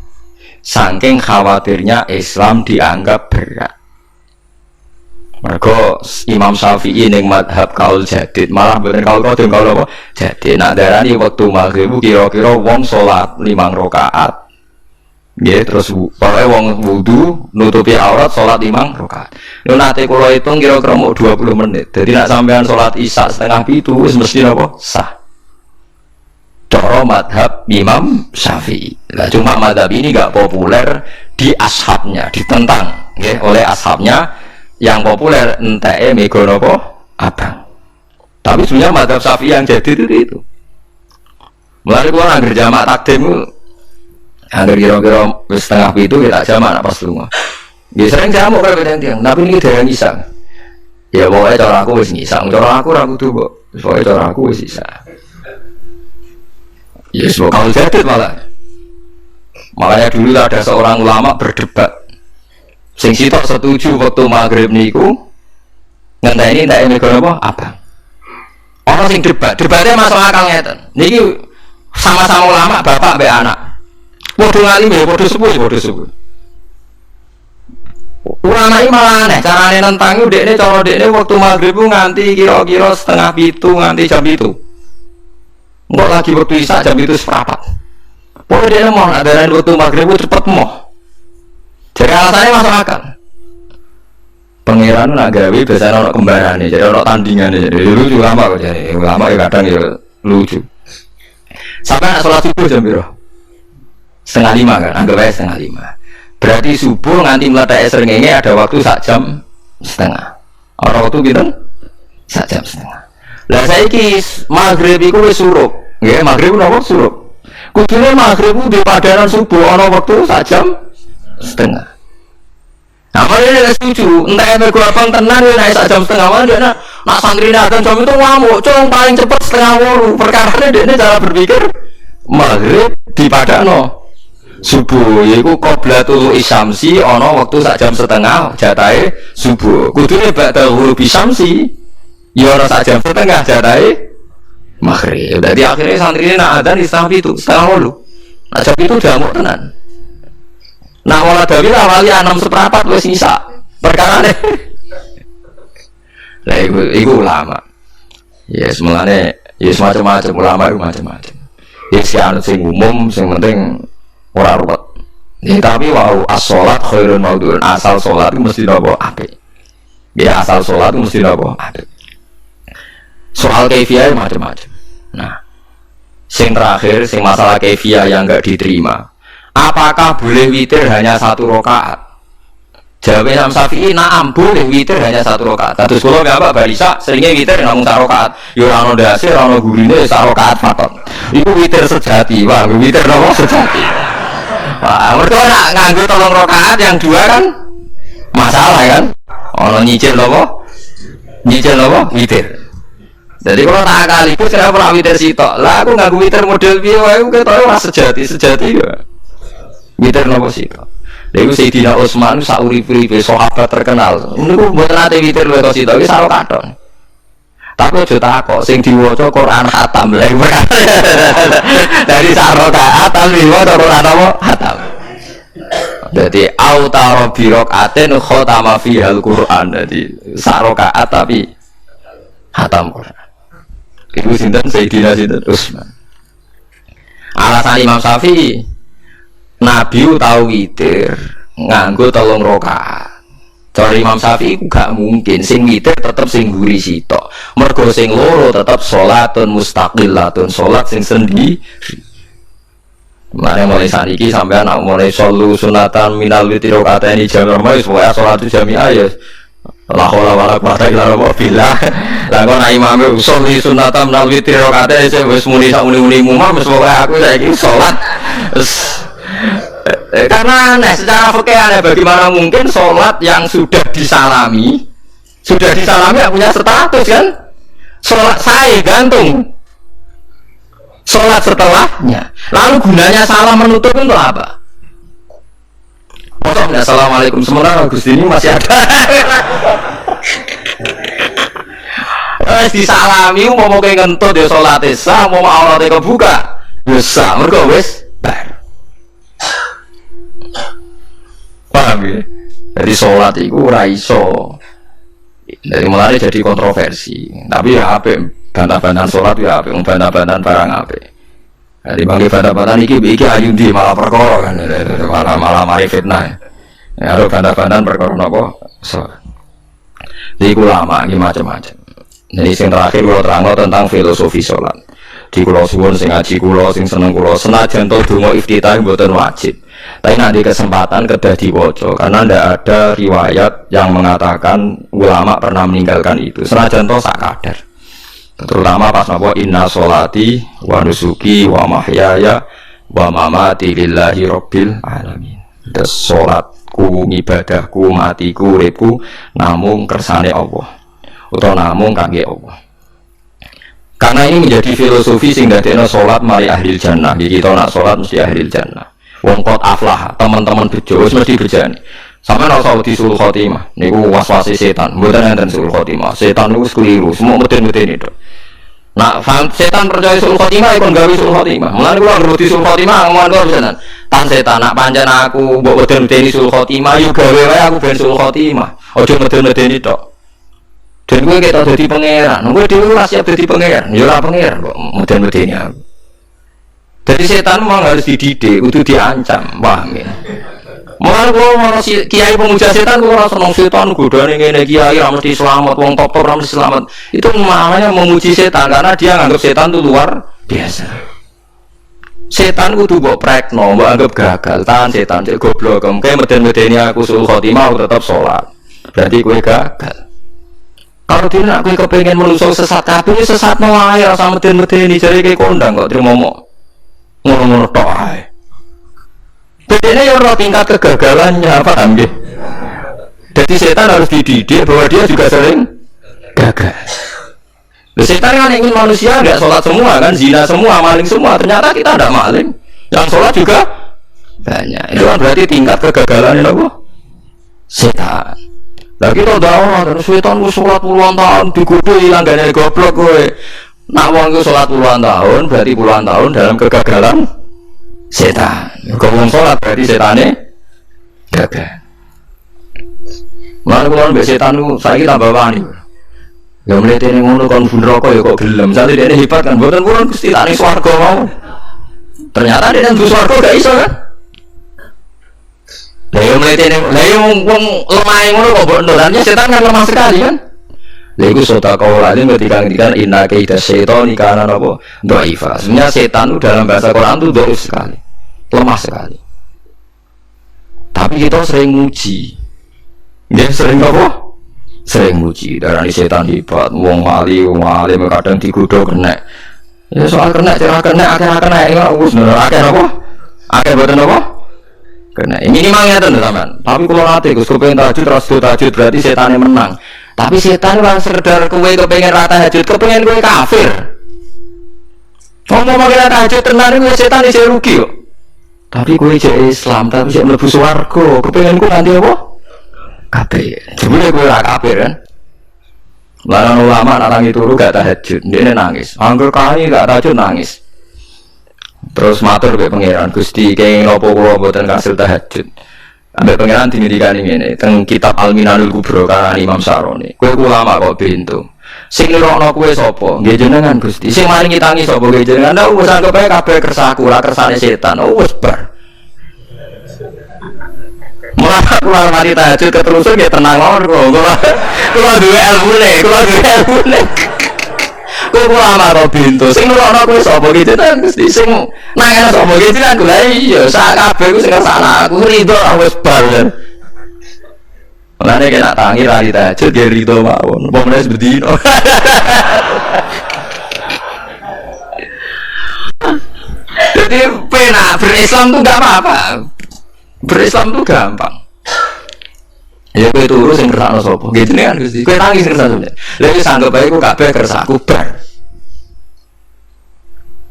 Saking khawatirnya Islam dianggap berat. Mergo Imam Syafi'i ning madhab kaul jadid, malah bener kaul qadim kaul apa? Jadi nak darani wektu maghrib kira-kira wong salat 5 rakaat. Nggih, terus pokoke wong wudu nutupi aurat salat 5 rakaat. Niku nate kula hitung kira-kira mau 20 menit. Jadi nak sampean salat Isya setengah 7 wis mesti napa? Sah. Cara madhab Imam Syafi'i. Nah, cuma madhab ini enggak populer di ashabnya, ditentang nggih oleh ashabnya. Yang populer enteke mega napa abang. Tapi sebenarnya madhab Syafi'i yang jadi itu. Mulai kula anggar jamak takdim anggar kira-kira wis setengah 7 kita jamak pas lunga. Nggih sering jamak karo tiang, tapi ini dereng isang. Ya pokoke cara aku wis ngisang, cara aku ora kudu kok. Pokoke cara aku wis isang. Ya yes, kalau jadi malah. Makanya dulu ada seorang ulama berdebat. Sing sitok setuju waktu maghrib niku ngenteni entek mega napa abang. Ana sing debatnya masuk akal ngeten. Niki sama-sama ulama bapak mbek anak. Padha ngalim ya padha sepuh. Ulama iki malah aneh, carane nentang ku dekne cara dekne waktu maghrib nganti kira-kira setengah 7 nganti jam 7. Engko lagi waktu isya jam 7:15. Pokoke dekne mau ada waktu maghrib cepet mau. Jadi alasannya masuk akal. Pangeran nak gawe biasanya ono kembarane, jadi ono tandingannya. Jadi lucu lama kok jadi. Lama ya kadang ya lucu. Sampai nak sholat subuh jam berapa? 4:30 kan, anggap aja 4:30. Berarti subuh nganti meletak srengenge ada waktu 1,5 jam. Orang waktu pinten? 1,5 jam. Lah saiki maghrib iku wis surup. Nggih, maghrib napa surup. Kudune maghrib ku di padanan subuh ana waktu 1,5 jam. Nah, kalau dia setuju, entah yang berkuapang tenan, dia naik 1,5 jam, dia nak santri dan jam itu ngamuk, cung paling cepat 7:30. Perkaranya dia cara berpikir maghrib di padano subuh, yaitu qoblatul isyamsi, ono waktu 1,5 jam jatahe subuh. Kudune ba'da ghurubi syamsi, ya ono 1,5 jam jatahe maghrib. Jadi akhirnya santri ini nak adzan di setengah 7:30. Nah jam itu udah mau tenan. Nah wala dawi awali 6:15 wis isa. Perkarane. Lah iku ulama. Ya semulane ya macam-macam ulama itu macam-macam. Ya sing umum sing penting ora ruwet. Ya tapi wau as-shalat khairun maudhu'un. Asal salat itu mesti napa apik. Ya asal salat itu mesti napa apik. Soal kaifiyah macam-macam. Nah, sing terakhir sing masalah kaifiyah yang enggak diterima. Apakah boleh witir hanya 1 rakaat? Jawab Imam Syafi'i, na'am boleh witir hanya 1 rakaat. Terus kalau bapak balisa seringnya witir namun 1 rakaat. Yo ora ono ndase, ora ono gurine 1 rakaat faton. Iku witir sejati, wah witir nopo sejati. Wah, mergo nak nganggo 3 rakaat yang 2 kan masalah kan? Ono nyicil nopo? Nyicil nopo? Witir. Jadi kalau tak kaliku kenapa ora witir sitok? Lah aku nganggo witir model piye wae ketoke ora sejati ya. Witir nopo sih kok. Lalu Sayyidina Utsman sauri-uripe sahabat terkenal. Niku mboten ate witir lho sih iki saro katon. Tapi aja takok sing diwaca Quran khatam lha. Dari saro khatam diwaca Quran apa khatam. Jadi autara biraqatin khatama fihal Quran. Jadi saro khatam tapi khatam Quran. Iku sinten Sayyidina Utsman. Alasan Imam Syafi'i Nabi tahu witir nganggo 3 rakaat. Cara Imam Syafi'i gak mungkin sing witir tetep sing mburi sitok. Mergo sing loro tetep salatun mustaqillatun, salat sing sendiri. Mane mulai saniki sampean nak mulai solu sunatan minal witir rakaat ini jami'ah wis pokoke salat jami'ah ya. La haula wala quwata illa billah. Lah kok nek imame usul sunatan minal witir rakaat wis muni sak muni-muni mumah wis pokoke aku saiki salat karena aneh, secara fikih aneh bagaimana mungkin sholat yang sudah disalami gak punya status kan? Sholat saya gantung sholat setelahnya, lalu gunanya salam menutup untuk apa? Assalamualaikum, sementara Gusti ini masih ada disalami, mau ngentut ya sholat sah, mau auratnya kebuka bisa, mereka wis bar. Paham ya? Jadi sholat itu ora iso Dari mulai jadi kontroversi. Tapi ya apik bantah-bantahan sholat ya apik, bantah-bantahan barang apik. Jadi bagi bantah-bantahan iki ayundi malah perkara kan, malah mari fitnah. Ya ada bantah-bantahan perkara napa? Jadi ulama iki macam-macam. Jadi sing terakhir kula terangno tentang filosofi sholat. Di kula suwun sing ngaji kula sing seneng kula senajan to donga iftitah mboten wajib. Tapi nanti kesempatan kedah diwaca karena tidak ada riwayat yang mengatakan ulama pernah meninggalkan itu. Senajan to sak kadar. Terutama pas napa inna sholati wa nusuki wa mahyaya wa mamati lillahi rabbil alamin. Terus salatku, ibadahku, matiku, uripku namung kersane Allah. Utawa namung kangge Allah. Karena ini menjadi filosofi sing dadekno salat mari ahli jannah. Iki kita nak salat mesti ahli jannah. Wong qad aflah, teman-teman bejo wis mesti bejane. Sampeyan ora usah wedi sul khotimah. Niku waswase setan. Mboten enten sul khotimah. Setan niku keliru, semua meten-meteni tok. Nah, setan percaya sul khotimah iku gawe sul khotimah. Mulane kula ngerti sul khotimah ngomong karo setan. Tan setan nak pancen aku mbok meten-meteni sul khotimah yo gawe wae aku ben sul khotimah. Aja meten-meteni tok. Dan kowe ketok dadi pangeran. Kowe dhewe ora siap dadi pangeran. Ya ora pangeran kok meten-meteni aku. Jadi setan memang harus dididik, kudu diancam, paham ya? Mulai kalau mau kiai pemuja setan, kalau rasa nong setan, godane ngene kiai mesti selamat, wong top mesti selamat. Itu namanya memuji setan karena dia nganggap setan itu luar biasa. Setan kudu mbok prekno, mbok anggap gagal, tahan setan cek goblok, kayak meden-medeni aku sul khotimah aku tetap sholat. Berarti kowe gagal. Kalau dia nak kowe kepengin menungso sesat kabeh sesat no ae rasa meden-medeni jare kowe kondang kok trimo ngono-ngono tok ae. Bedanya ya ora tingkat kegagalannya, paham nggih? Jadi setan harus dididik bahwa dia juga sering gagal. Loh, setan kan ingin manusia enggak sholat semua kan, zina semua, maling semua. Ternyata kita enggak maling. Yang sholat juga banyak. Itu kan berarti tingkat kegagalan apa? Setan. Lah kita dakwah terus setan wis sholat puluhan tahun digodho ilang gane goblok kowe. Nak wong iku salat puluhan tahun berarti puluhan tahun dalam kegagalan setan. Kok wong salat berarti setane gagal. Lan kula mbek setan niku saiki tambah wani. Ya mletene ngono kon neraka ya kok gelem. Sate dene hebat kan mboten purun Gusti tak ning swarga mau. Ternyata dene nang swarga gak iso kan. Lah yo mletene wong lemah ngono kok mbok ndolane setan kan lemah sekali kan. Lha iku sedekah lain ketika ngendikan inna kaida syaitani kana apa dhaifa. Sebenarnya setan itu dalam bahasa Quran itu dhaif sekali. Lemah sekali. Tapi kita sering muji. Dia sering apa? Sering muji. Darani setan hebat, wong wali kadang digodho kena. Ya soal kena cerah kena akeh wis akeh apa? Akeh boten apa? Kena. Minimal ngeten sampean. Tapi kalau nate Gus kepengin tahajud terus tahajud berarti setane menang. Tapi setan ora sekedar kowe kepengin ra tahajud, kepengin kowe kafir. Ngomong malah tahajud tenan kowe setan isih rugi kok. Tapi kowe jek Islam, tapi jek mlebu swarga, kepengin kowe nanti apa? Kafir. Jebule kowe ora kafir kan. Lan ulama nak tangi turu gak tahajud, ndekne nangis. Angger kae gak tahajud nangis. Terus matur ke pangeran Gusti, kenging napa kula mboten kasil tahajud. Ambek pangeran dingendikani ngene teng kitab Al-Minanul Kubra karang Imam Saroni. Kowe ulama kok bento. Sing nirokno kowe sapa? Nggih jenengan Gusti. Sing maringi tangi sapa? Nggih jenengan. Lah wis anggap ae kabeh kersaku, ora kersane setan. Wis bar. Mulane kula mari tahajud keterusan nggih tenang mawon kula. Kula duwe ilmune, Kowe ulama kok bento. Sing nirokno kowe sapa? Nggih jenengan Gusti. Sing nangane sapa? Nggih jenengan. Lah iya, sak kabeh ku sing kersane aku rido wis bar. Mulane kena tangi ra tahajud nggih rido mawon. Apa meneh bedino. Jadi pena berislam tuh gak apa-apa. Berislam tuh gampang. Ya kowe turu sing kersane sapa? Nggih jenengan Gusti. Kowe tangi sing kersane. Lha wis anggap bae ku kabeh kersaku bar.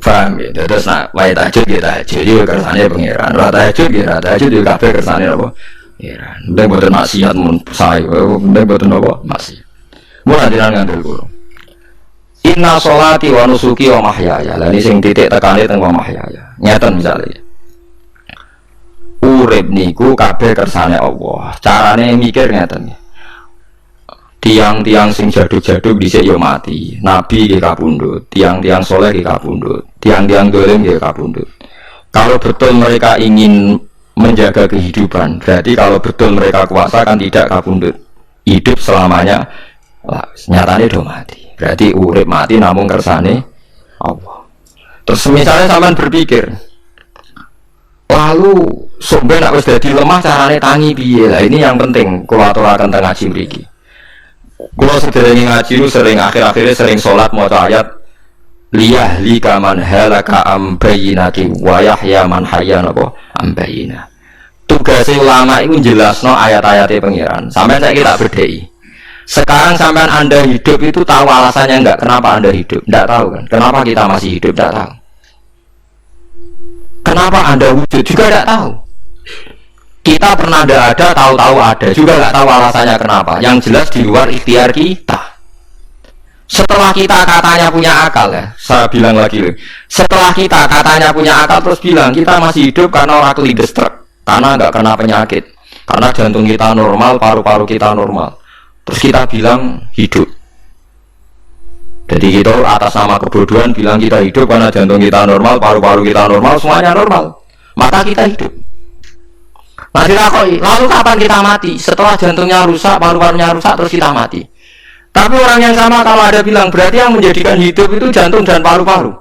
Paham ya? Terus nak wae tahajud ya tahajud yo kersane pangeran. Ora tahajud ya tahajud yo kabeh kersane apa? Pangeran. Ndek boten maksiat mun sae. Ndek boten apa? Maksiat. Mun adiran ngandel kula. Inna sholati wa nusuki wa mahyaya. Lah ini sing titik tekane teng wa mahyaya. Nyata misalnya. Urip niku kabeh kersane Allah. Carane mikir ngeten. tiang-tiang sing jaduk-jaduk dhisik yo mati, nabi nggih kapundhut, tiang-tiang soleh nggih kapundhut, tiang-tiang dolim nggih kapundhut. Kalau betul mereka ingin menjaga kehidupan, berarti kalau betul mereka kuasa kan tidak kapundhut, hidup selamanya. Lah nyatane do mati, berarti urip mati namung kersane Allah. Terus misalnya sampean berpikir, lalu sampai nak wis dadi lemah carane tangi piye? Lah ini yang penting kula aturaken teng ngaji mriki. Kula sederenge ngaji lu sering akhir-akhirnya sering salat maca ayat liyahli kaman halaka am bayyinati wa yahya man hayya napa am bayyina. Tugas ulama itu jelasno ayat-ayatnya pengiran. Sampai saya kita bedheki. Sekarang sampean Anda hidup itu tahu alasannya enggak? Kenapa Anda hidup? Enggak tahu kan? Kenapa kita masih hidup? Enggak tahu. Kenapa Anda wujud? Juga enggak tahu. Kita pernah ada, tahu-tahu ada, juga enggak tahu alasannya kenapa. Yang jelas di luar ikhtiar kita. Setelah kita katanya punya akal ya, saya bilang lagi, setelah kita katanya punya akal terus bilang kita masih hidup karena orang kelindes truk, karena enggak kena penyakit, karena jantung kita normal, paru-paru kita normal. Terus kita bilang hidup. Jadi kita atas nama kebodohan bilang kita hidup karena jantung kita normal, paru-paru kita normal, semuanya normal. Maka kita hidup. Nah dilakoni, lalu kapan kita mati? Setelah jantungnya rusak, paru-parunya rusak, terus kita mati. Tapi orang yang sama kalau ada bilang berarti yang menjadikan hidup itu jantung dan paru-paru.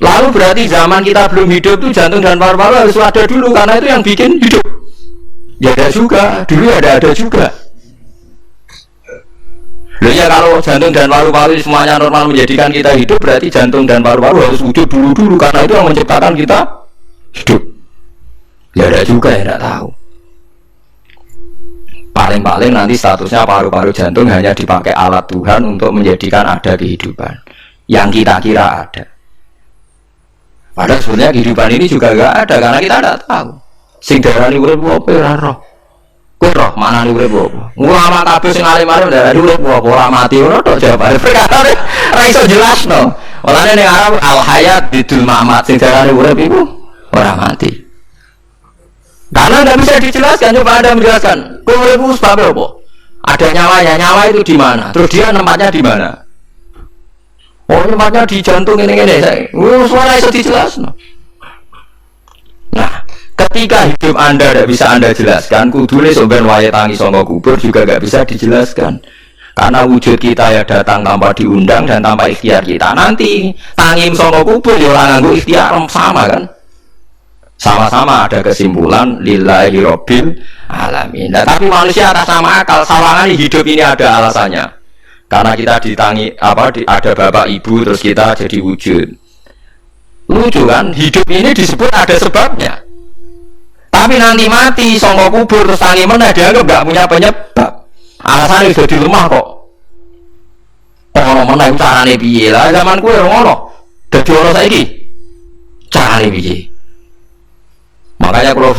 Lalu berarti zaman kita belum hidup itu jantung dan paru-paru harus ada dulu karena itu yang bikin hidup. Ya ada juga, dulu ada juga. Loh ya kalau jantung dan paru-paru semuanya normal menjadikan kita hidup, berarti jantung dan paru-paru harus wujud dulu karena itu yang menciptakan kita hidup. Ya ada juga yang tidak tahu. Paling-paling nanti statusnya paru-paru jantung hanya dipakai alat Tuhan untuk menjadikan ada kehidupan yang kita kira ada. Padahal sebenarnya kehidupan ini juga enggak ada karena kita tidak tahu. Sing darani urip apa ora roh. Roh mana nih urip apa? Ulama kabeh sing alim-alim darani urip apa ora mati ora tok jawabane. Perkara ora iso jelasno. Walane ning Arab al hayat bidul mamat sing darani urip iku ora mati. Karena tidak bisa dijelaskan, coba Anda menjelaskan. Urip itu sebabnya apa? Ada nyawanya, nyawa itu di mana? Terus dia tempatnya di mana? Oh, tempatnya di jantung ini. Suara iso dijelasno. Nah, ketika hidup Anda tidak bisa Anda jelaskan, kudune sampeyan wayahe tangi saka kubur juga tidak bisa dijelaskan. Karena wujud kita ya datang tanpa diundang dan tanpa ikhtiar kita. Nanti tangi saka kubur ya ora nganggo ikhtiar sama kan? Sama-sama ada kesimpulan lillahi rabbil alamin. Nah, tapi manusia atas nama akal sawangan hidup ini ada alasannya. Karena kita ditangi ada bapak ibu terus kita jadi wujud. Lucu kan? Hidup ini disebut ada sebabnya. Tapi nanti mati sangka kubur terus tangi meneh dianggap enggak punya penyebab. Alasannya sudah di rumah kok. Ono meneh carane piye? Lah zaman kuwi ngono. Dadi ora saiki. Carane piye? Makanya kalau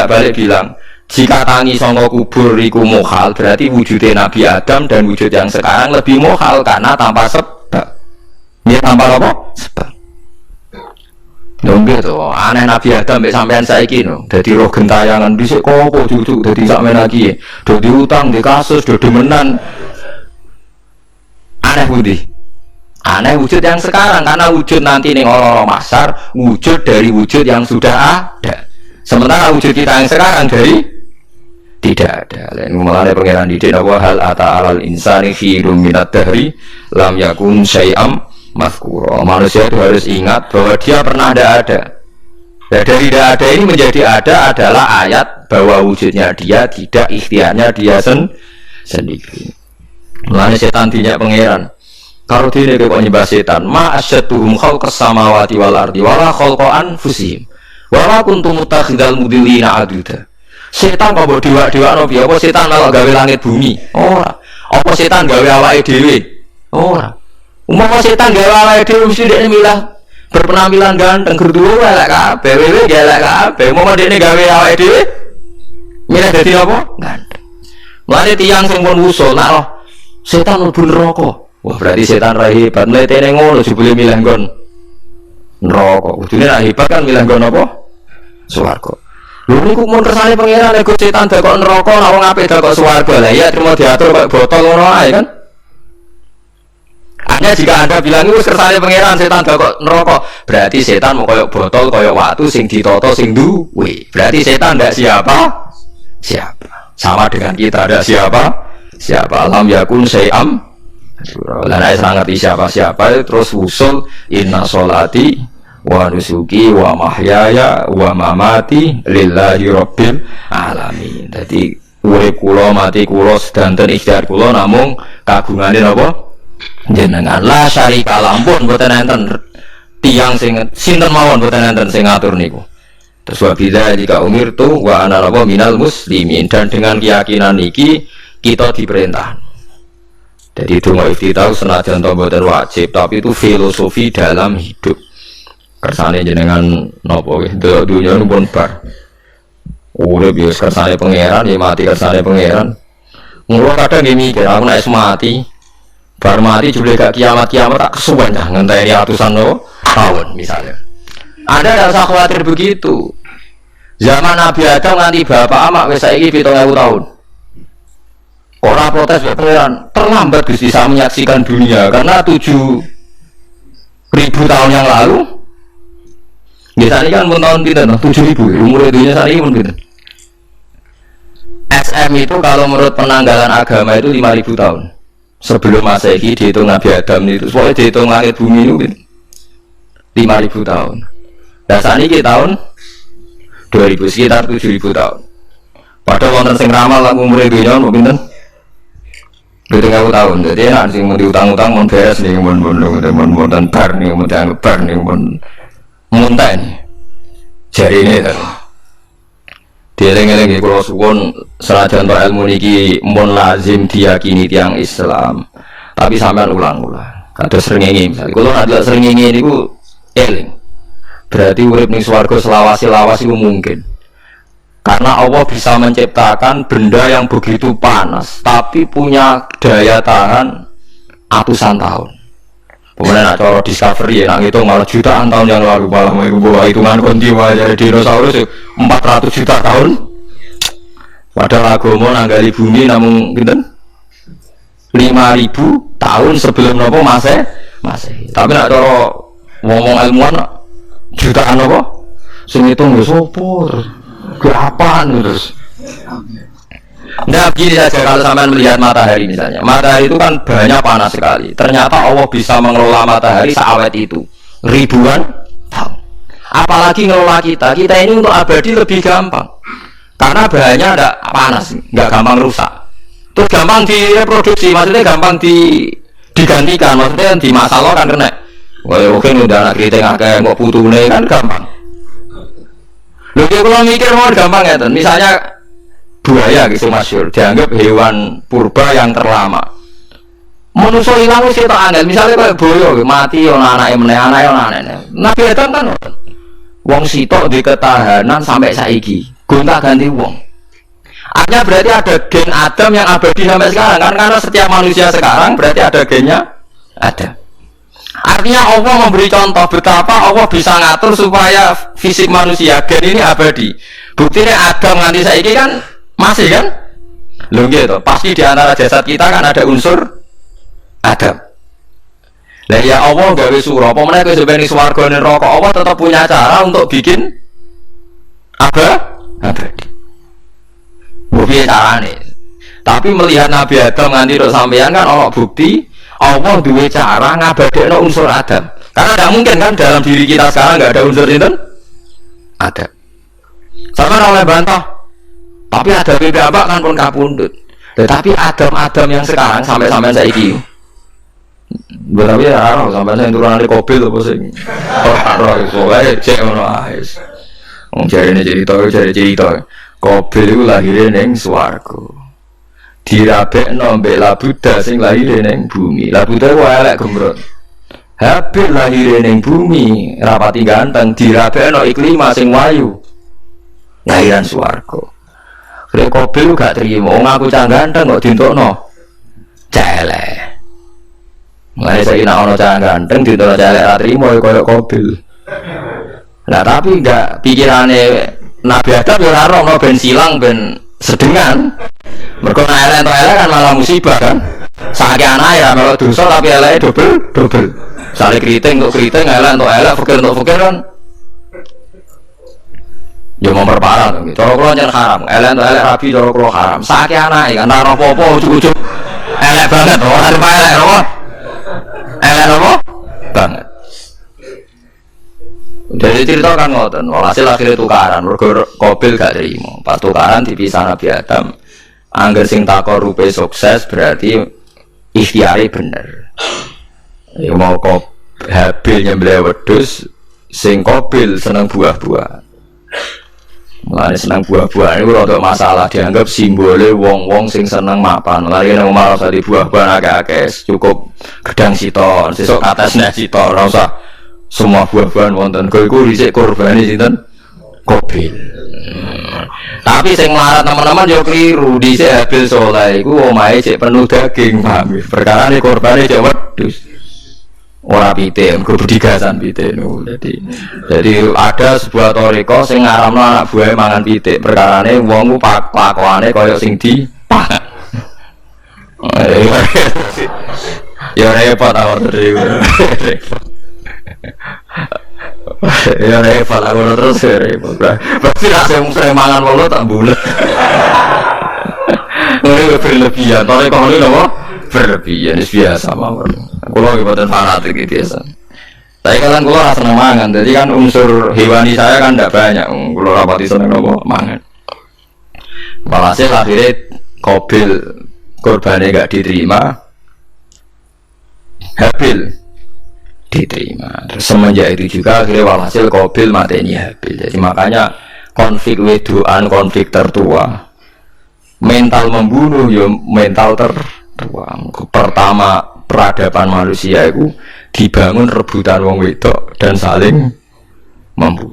balik bilang jika tangi sangka kubur iku mukhal, berarti wujudnya Nabi Adam dan wujud yang sekarang lebih mukhal karena tanpa sebab. Ya tanpa apa? Sebab. Nggih to, aneh Nabi Adam mbek sampean saiki no. Dadi roh gentayangan dhisik kok cucu dadi sampean lagi. Do diutang, di kasus, do demenan. Aneh pundi? Aneh wujud yang sekarang karena wujud nanti ning orang-orang masar wujud dari wujud yang sudah ada. Sementara wujud kita yang sekarang dari tidak ada. Lain mulane pangeran didik wa hal ata alal insani khirun minad dahri lam yakun syai'am mazkura. Manusia itu harus ingat bahwa dia pernah ada. Dan dari tidak ada ini menjadi ada adalah ayat bahwa wujudnya dia tidak ikhtiarnya dia sendiri. Mulane setan dinyak pangeran. Kalau dia kok nyembah setan, ma asyatuhum khalqas samawati wal ardi wala khalqa anfusihim. Wala kuntum mutakhidal mudillina aduda. Setan kok mbok dewa-dewakno piye? Apa setan malah gawe langit bumi? Ora. Apa setan gawe awake dhewe? Ora. Umpama setan gawe awake dhewe mesti dekne milah berpenampilan ganteng gerduwo elek kabeh, wewe elek kabeh. Umpama dekne gawe awake dhewe milah dadi apa? Ganteng. Mulane tiyang sing pun usul nak loh setan mlebu neraka. Wah, berarti setan ra hebat. Mletene ngono jebule milah nggon neraka. Kudune nek hebat kan milih nggon apa? Swarga. Lho niku mun kersane pangeran nek setan dakok neraka nek wong apik dakok swarga. Lah iya terima diatur kok botol ngono ae kan. Hanya jika Anda bilang itu kersane pangeran setan dakok neraka, berarti setan mau koyok botol, koyok watu sing ditata sing duwe. Berarti setan ndak siapa? Siapa? Sama dengan kita ada siapa? Siapa? Alam yakun sayam. Lah nek sangat siapa terus usul inna sholati wa nusuki wa mahyaya wa mamati lillahi rabbil alamin. Dadi urip kula mati kula sedanten ikhtiar kula namung kagungane napa jenengan la syarika lampun mboten enten tiyang sing sinten mawon mboten enten sing ngatur niku. Terus wa bidzalika umirtu wa ana napa minal muslimin, dan dengan keyakinan niki kita diperintah. Jadi donga iftitah senajan to mboten wajib tapi itu filosofi dalam hidup. Kersane jenengan nopo nggih delok dunya pun bar. Urip ya kersane pangeran, ya mati kersane pangeran. Mula kadang nggih mikir aku nek mati, bar mati jebule gak kiamat-kiamat tak kesuwen dah ngenteni ratusan tahun misalnya. Anda tidak usah khawatir begitu. Zaman Nabi Adam nganti bapak amak wis saiki 7.000 tahun. Ora protes ya pangeran, terlambat Gusti saya menyaksikan dunia karena 7.000 tahun yang lalu. Biasanya kan pun tahun kita 7.000, umur dunia saat ini pun kita. SM itu kalau menurut penanggalan agama itu 5.000 tahun. Sebelum Masehi dihitung Nabi Adam itu, soalnya dihitung langit bumi itu 5.000 tahun. Dan saat ini tahun 2000, sekitar 7.000 tahun. Padahal wonten sing ramal lah umur dunia mungkin 7.000 tahun. Jadi enak sih mau diutang-utang mau beres nih, mau bar nih, mau dianggap bar nih, muntah ini jari ini kan dieling-eling kalau suwon senajan untuk ilmu niki mun lazim diyakini tiang Islam tapi sampean ulang-ulang kata srengenge misalnya kalau ada srengenge niku eling berarti urip ning swarga selawasi-lawas itu mungkin karena Allah bisa menciptakan benda yang begitu panas tapi punya daya tahan ratusan tahun. Kemudian nak cara discovery ya, nak ngitung malah jutaan tahun yang lalu malah bawa hitungan kontiwa dari dinosaurus 400 juta tahun. Padahal agama nanggali bumi namun gitu 5.000 tahun sebelum nopo Masehi. Tapi nak cara ngomong ilmuwan jutaan nopo, sing ngitung wis opo, keapaan terus. Nah begini saja kalau sampai melihat matahari misalnya, matahari itu kan banyak panas sekali. Ternyata Allah bisa mengelola matahari seawet itu ribuan tahun. Apalagi ngelola kita ini untuk abadi lebih gampang. Karena bahannya ada panas, nggak gampang rusak. Terus gampang direproduksi, maksudnya gampang digantikan, maksudnya di masa lo kan kena. Wah mungkin udah anak kritik kayak mau putune kan gampang. Loh kalau mikir mau gampang ya, misalnya buaya gitu masyhur dianggap hewan purba yang terlama. Manusia hilang wis ketok angel, misalnya kayak boyo mati ana anake meneh, anake ana anake. Nabi Adam kan wong sitok di ketahanan sampai saiki, gonta-ganti wong. Artinya berarti ada gen Adam yang abadi sampai sekarang kan karena setiap manusia sekarang berarti ada gennya ada. Artinya Allah memberi contoh betapa Allah bisa ngatur supaya fisik manusia gen ini abadi. Buktinya Adam nganti saiki kan masih kan? Loh gitu, pasti di antara jasad kita kan ada unsur Adam. Lah ya Allah gawe surah, apa meneh kowe sampeyan ning swarga ning neraka, Allah tetap punya cara untuk bikin abadi. Piye carane? Tapi melihat Nabi Adam nganti tok sampeyan kan ana bukti Allah duwe cara ngabadekno unsur Adam. Karena tidak mungkin kan dalam diri kita sekarang nggak ada unsur itu Adam. Sama oleh bantah. Tapi ada apa kan pun kapundut. Tetapi Adam yang sekarang sampai saiki. Berarti ya sampai saya turun dari mobil apa sih? Ora iso wae cek ngono ae. Wong jarine cerita. Mobil iku lahire ning swarga. Dirabekno mbek Labuda sing lahire ning bumi. Labuda ku elek gembrot. Habil lahire ning bumi, rapati ganteng dirabekno Iklima sing wayu. Lahiran swarga. Lek Kobil gak terima, wong aku cah ganteng kok dintokno celek. Mulai saiki nek ana cah ganteng dintokno celek ra trimo ya koyo Kobil. Nah tapi enggak pikirane Nabi Adam yo ora ono ben silang ben sedengan. Mergo nek elek entuk elek kan malah musibah kan. Saking anake ya melok dosa tapi eleke dobel. Sale kriting untuk kriting, elek untuk elek, fakir untuk fakir kan. Ya memperparah to. Cara kula jan haram. Elek untuk elek rabi cara kula haram. Saking anake kan ora apa-apa ujug-ujug elek banget ora sampe elek apa. Elek apa? Banget. Jadi cerita kan ngoten, hasil akhirnya tukaran, mergo Qabil gak terima. Pas tukaran dipisah Nabi Adam. Angger sing takorupe sukses berarti ikhtiari bener. Ya mau Habil nyembelih wedhus, sing Qabil seneng buah-buah. Mulane seneng buah-buah niku rada masalah, dianggap simbole wong-wong sing seneng mapan. Lha yen omah ora di buah-buahan akeh-akeh, cukup gedang siton, sesuk kates nek siton, ora usah semua buah-buahan wonten. Iku dhisik kurbane sinten? Qabil. Tapi sing melarat teman-teman yo kliru, dhisik Habil saleh iku omahe cek penuh daging, paham. Perkarane korbane cek wedhus. Ora pitik, mergo bedigasan pitik niku. Jadi ada sebuah toriko sing ngaramno anak buahe mangan pitik. Perkarane wong ku pakokane kaya sing di pangan. Ya repot awak repot. Ya repot aku terus repot. Pasti nek sing mangan wong tak bulet. Ora berlebihan, toriko ngene lho. Berlebihan biasa mawon. Kulo nggih boten fanatik iki biasa. Tapi kalian kulo ora seneng mangan, jadi kan unsur hewani saya kan ndak banyak. Kulo rapati seneng nopo mangan. Walhasil akhirnya Qabil korbannya gak diterima, Habil diterima. Terus semenjak itu juga akhirnya walhasil Qabil mateni Habil. Jadi makanya konflik wedoan, konflik tertua, mental membunuh ya mental tertua. Pertama peradaban manusia itu dibangun rebutan wong wedok dan saling membunuh.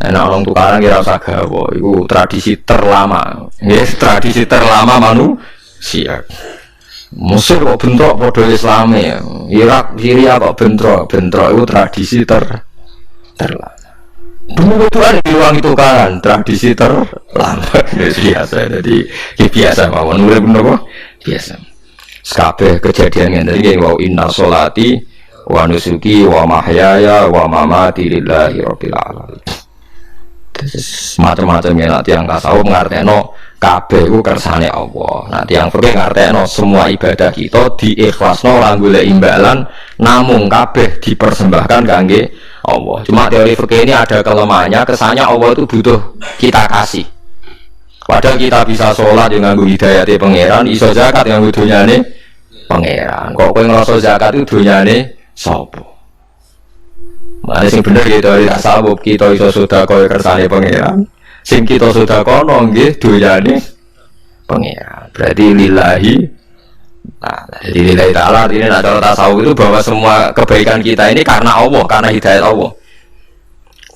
Nah, orang tukaran kira usah gawa, itu tradisi terlama. Yes, tradisi terlama manusia. Mesir kok bentrok padha Islame, Irak, Syria kok bentrok itu tradisi terlama. Dulu wedoan di ruang itu kan tradisi terlama. Biasa, jadi biasa mawon urip menapa? Biasa. Kabeh kejadian ngene iki wa inna sholati wa nusuki wa mahyaya wa mamati lillahi rabbil alamin. Macam-macam ya nanti yang tasawuf ngartekno kabeh iku kersane Allah. Nanti yang fikih ngartekno semua ibadah kita diikhlasno ora golek imbalan, namung kabeh dipersembahkan kangge Allah. Cuma teori fikih ini ada kelemahannya, kesannya Allah itu butuh kita kasih. Padahal kita bisa sholat dengan hidayate pangeran, iso zakat dengan dunyane pangeran. Kok kowe ngrasa zakat itu dunyane sapa? Mane sing bener ya teori tasawuf, kita iso sedekah kersane pangeran. Sing kita sedekah nggih dunyane pangeran. Berarti lillahi. Nah, jadi lillahi ta'ala ini cara tasawuf itu bahwa semua kebaikan kita ini karena Allah, karena hidayat Allah.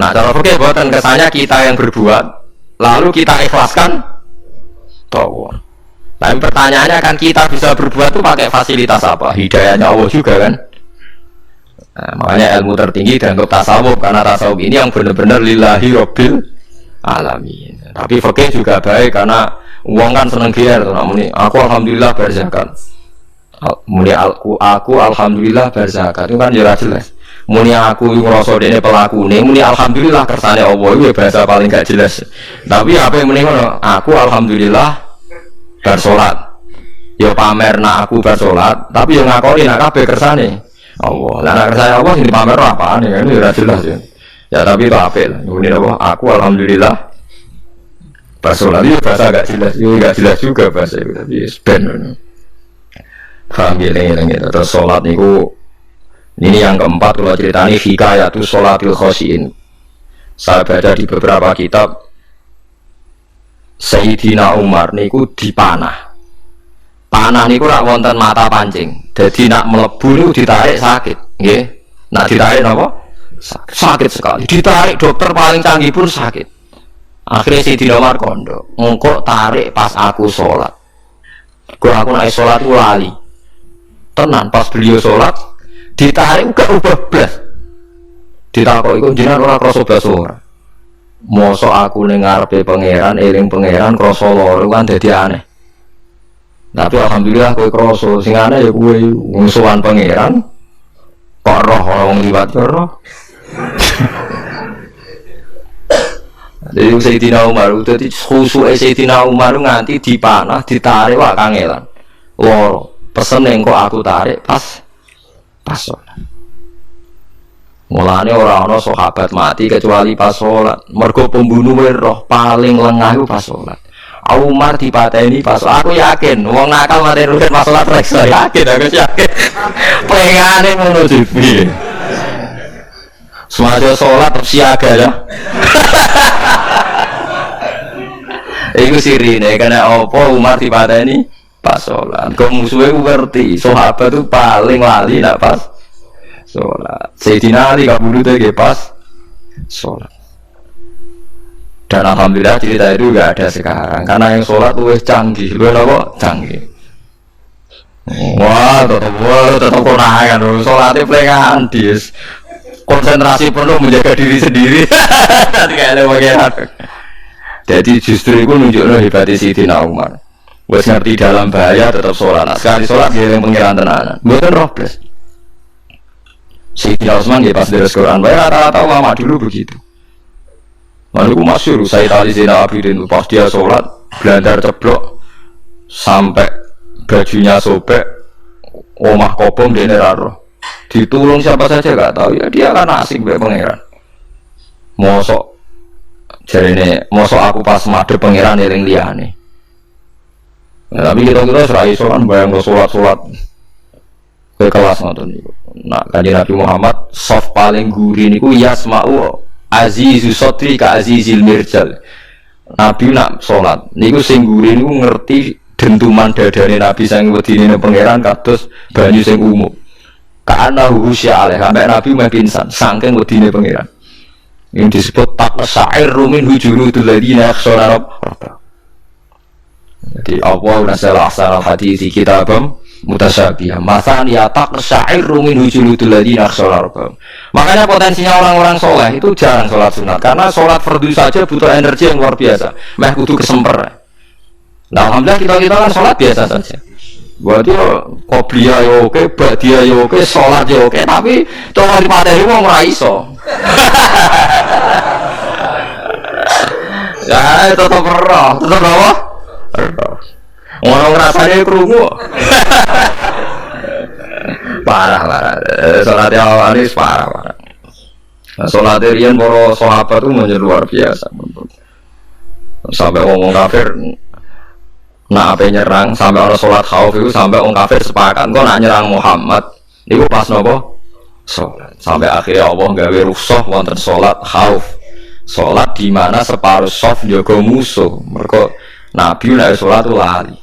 Nah, cara fikih boten kesannya kita yang berbuat lalu kita ikhlaskan Allah. Tapi pertanyaannya kan kita bisa berbuat itu pakai fasilitas apa? Hidayahnya Allah juga kan. Nah, makanya ilmu tertinggi dianggap tasawuf karena tasawuf ini yang benar-benar lillahi rabbil alamin. Tapi fikih juga baik karena uang kan seneng gier. Aku alhamdulillah berzakat. Muni aku alhamdulillah berzakat itu kan jelas. Muni aku ngrasa dene pelakune, muni alhamdulillah kersane Allah itu bahasa paling gak jelas. Tapi apa yang muni ngono? Aku alhamdulillah bar salat. Ya pamer nak aku bar salat, tapi yang ngakoni nak kabeh kersane Allah. Lah nak kersane Allah sing dipamer apane kan ora jelas ya. Ya tapi itu apik lah. Muni apa? Aku alhamdulillah bar salat itu bahasa gak jelas. Itu gak jelas juga bahasa itu, tapi ben. Paham ya gitu. Terus salat niku ini yang keempat kalau ceritanya hikayatu sholatil khosyin. Saya baca di beberapa kitab Sayyidina Umar niku dipanah. Panah niku rak wonten mata pancing. Jadi nak mlebu niku ditarik sakit, nggih. Nak ditarik napa? Sakit sekali. Ditarik dokter paling canggih pun sakit. Akhirnya Sayyidina Umar kondo, engko tarik pas aku sholat. Kok aku nek sholat ku lali. Tenan pas beliau sholat ditarik gak ubah blas. Ditakok iku jenengan ora krasa blas ora. Mosok aku ning ngarepe pangeran, eling pangeran krasa lara kan dadi aneh. Tapi alhamdulillah kowe krasa sing aneh ya kowe musuhan pangeran. Kok roh wong liwat roh. Jadi Sayyidina Umar dadi khusuke Sayyidina Umar nganti dipanah, ditarik wak kangelan. Loro, pesen ning kok aku tarik pas salat. Mulane ora ana sahabat mati kecuali pas salat. Mergo pembunuh roh paling lengah iku pas salat. Umar dipateni pas aku yakin wong nakal mati rugen pas salat reksa yakin aku yakin. Pengane ngono piye. Semasa salat siaga ya. Iku sirine karena apa Umar dipateni pas salat. Kok musuhe ngerti sahabat itu paling lali nak pas sholat. Sayyidina Ali kabudut lagi pas sholat. Dan alhamdulillah cerita itu gak ada sekarang karena yang sholat tuh canggih, lu apa? Canggih. Wah, tetap konangan, sholatnya pelengahan dis. Konsentrasi penuh menjaga diri sendiri. Nanti kayak ada bagian. Jadi justru itu nunjuknya hebatnya Sayyidina Umar. Wes ngerti dalam bahaya tetap sholat. Nah, sekali sholat dia yang pengiran tenanan. Bukan robles. Sayyidina Utsman ya pas deres Quran, rata-rata ulama dulu begitu. Lalu aku masyhur Sayyid Ali Zainal Abidin pas dia sholat blandar ceblok sampai bajunya sobek, omah kobong dia neraro. Ditulung siapa saja gak tahu ya dia kan asik be pangeran. Mosok jarene mosok aku pas madhep pangeran eling liyane. Nah, tapi kita serai sholat bayang sholat ke kelas ngoten niku. Nah, kanjeng Nabi Muhammad soft paling gurih niku yasma'u azizu sotri ka azizil mirjal. Nabi nak salat niku sing gurih niku ngerti dentuman dadane Nabi sing wedine pangeran kados banyu sing umum. Kana husya aleh sampai Nabi meh pingsan saking wedine pangeran. Ini disebut taqsa'ir min hujurudul ladina yakhshawna rabbahum. Jadi Allah nazzala ahsanal hadits kitabam mutasyabihah masan ya taqsa'irru min hujuludul ladina yakhshawna rabbahum. Makanya potensinya orang-orang soleh itu jarang sholat sunat karena sholat fardu saja butuh energi yang luar biasa. Meh kudu kesemper. Nah, alhamdulillah kita kan sholat biasa saja. Berarti qobliyah ya oke, ba'diyah ya oke, sholat ya oke, tapi cara dipateni wong ora iso. Ya, tetap apa? Orang rasanya kerungu. Parah. Sholatnya awal ini parah. Sholatnya rian para sahabat itu menjadi luar biasa. Sampai ngomong kafir, nak apa nyerang, sampai orang sholat khauf itu sampai orang kafir sepakat. Kau nak nyerang Muhammad, itu pas nopo sholat. Sampai akhirnya Allah gawe rusuh wonten sholat khauf. Sholat di mana separuh soft jaga musuh. Mereka Nabi nak sholat itu lali.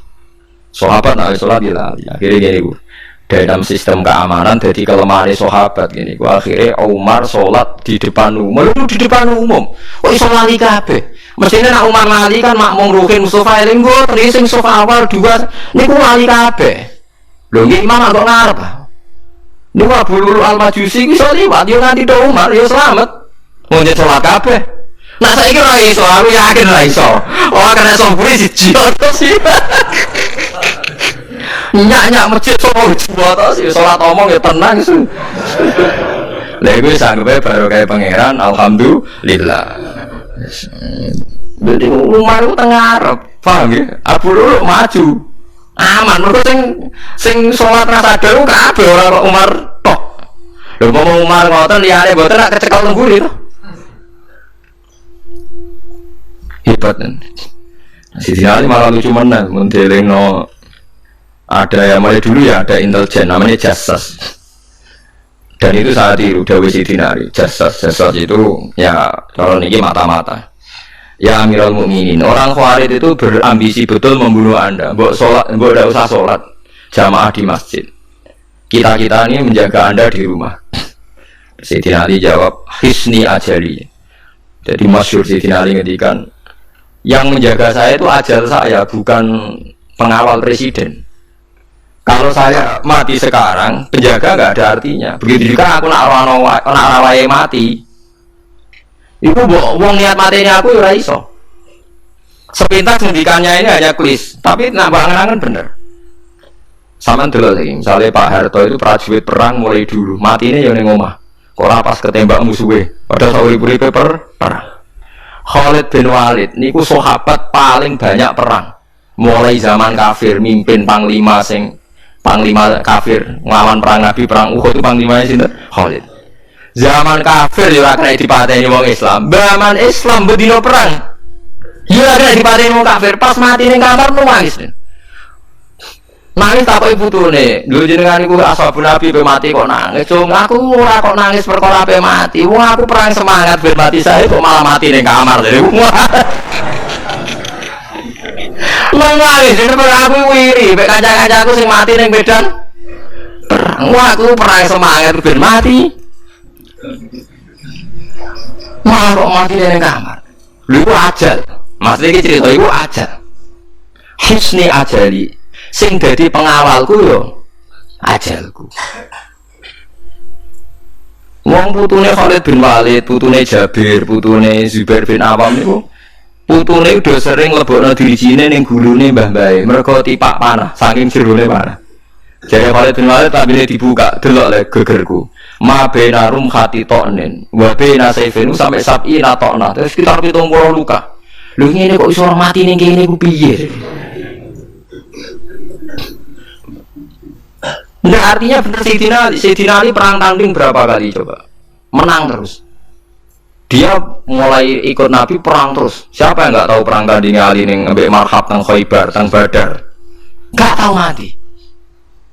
Sahabat nak sholat di lali. Akhirnya gini bu, dalam sistem keamanan jadi kelemahan sahabat gini. Akhirnya Umar sholat di depan umum. Lalu di depan umum, kok iso lali kabeh? Mestinya nak Umar lali kan makmum ruhin Mustafa Elinggo terising sofa awal dua. Ini ku lali kabeh. Lho nggih imam kok ngarep. Niku Abu Lulu Al-Majusi ku iso liwat yo nganti do Umar yo slamet. Wong nek sholat kabeh. Nah saiki ora iso, aku yakin ora iso. Oh karena somburi siji terus sih. Nyak masjid sopo jual sih salat omong ya tenang sih. Lha iku sanggupe baru kayak pangeran alhamdulillah. Jadi Umar itu tengah Arab, paham ya? Abu Lulu maju, aman. Mereka sing sholat rasa ada kabeh orang Umar tok. Lho mau Umar ngoten liyane mboten nak kecekel tengguri to. Hebat kan. Sisi malah lucu menang mendelengno ada yang mulai dulu ya ada intelijen namanya Jassas. Dan itu saat itu Dawi Sidinari Jassas itu ya kalau niki mata-mata. Ya Amirul Mukminin, orang Khawarij itu berambisi betul membunuh Anda. Mbok tidak usah sholat jamaah di masjid. Kita ini menjaga Anda di rumah. Sayyidina Ali jawab, hisni ajali. Jadi masyhur Sayyidina Ali ngendikan, yang menjaga saya itu ajal saya, bukan pengawal presiden. Kalau saya mati sekarang, penjaga nggak ada artinya. Begitu juga aku nak rawai mati. Iku wong niat matenya aku ora iso. Sepintas ngendikannya ini hanya kuis, tapi nak angen-angen bener. Saman dulu lagi, misalnya Pak Harto itu prajurit perang mulai dulu, mati ini yang ning omah. Kok pas ketembak musuhnya, padahal sauri-uripe perang. Khalid bin Walid niku sahabat paling banyak perang. Mulai zaman kafir mimpin panglima kafir nglawan perang Nabi perang Uhud itu panglimanya sinten? Khalid. Zaman kafir yo ora kena dipateni wong Islam. Zaman Islam bedino perang. Yo ora kena dipateni wong kafir, pas mati ning kamar nangis. Nangis takoki putune, lho jenengan iku ashabun Nabi pe mati kok nangis. Cung aku ora kok nangis perkara pe mati. Wong aku perang semangat ben mati saya kok malah mati ning kamar. Nangis dene aku wiri, mek kanca-kancaku sing mati ning medan perang. Wong aku perang semangat ben mati. Malah kok mati ning kamar. Lho iku ajal. Mas iki cerita iku ajal. Hisni ajali. Sing dadi pengawalku yo ajalku. Wong putune Khalid bin Walid, putune Jabir, putune Zubair bin Awam niku putune udah sering lebokno dirijine ning gulune mbah-mbahe. Mergo tipak panah, saking jerone panah. Jare Khalid bin Walid tabine dibuka, delok le gegerku. Ma benarum khati tonen, wa bena saifin sampai sapi natokna. Terus sekitar 70 luka. Lho ngene kok iso mati ning kene ku piye? Nah artinya bener Sayyidina Ali perang tanding berapa kali coba? Menang terus. Dia mulai ikut Nabi perang terus. Siapa yang nggak tahu perang tanding Ali ning ambek Marhab tang Khaibar, tang Badar? Nggak tahu mati.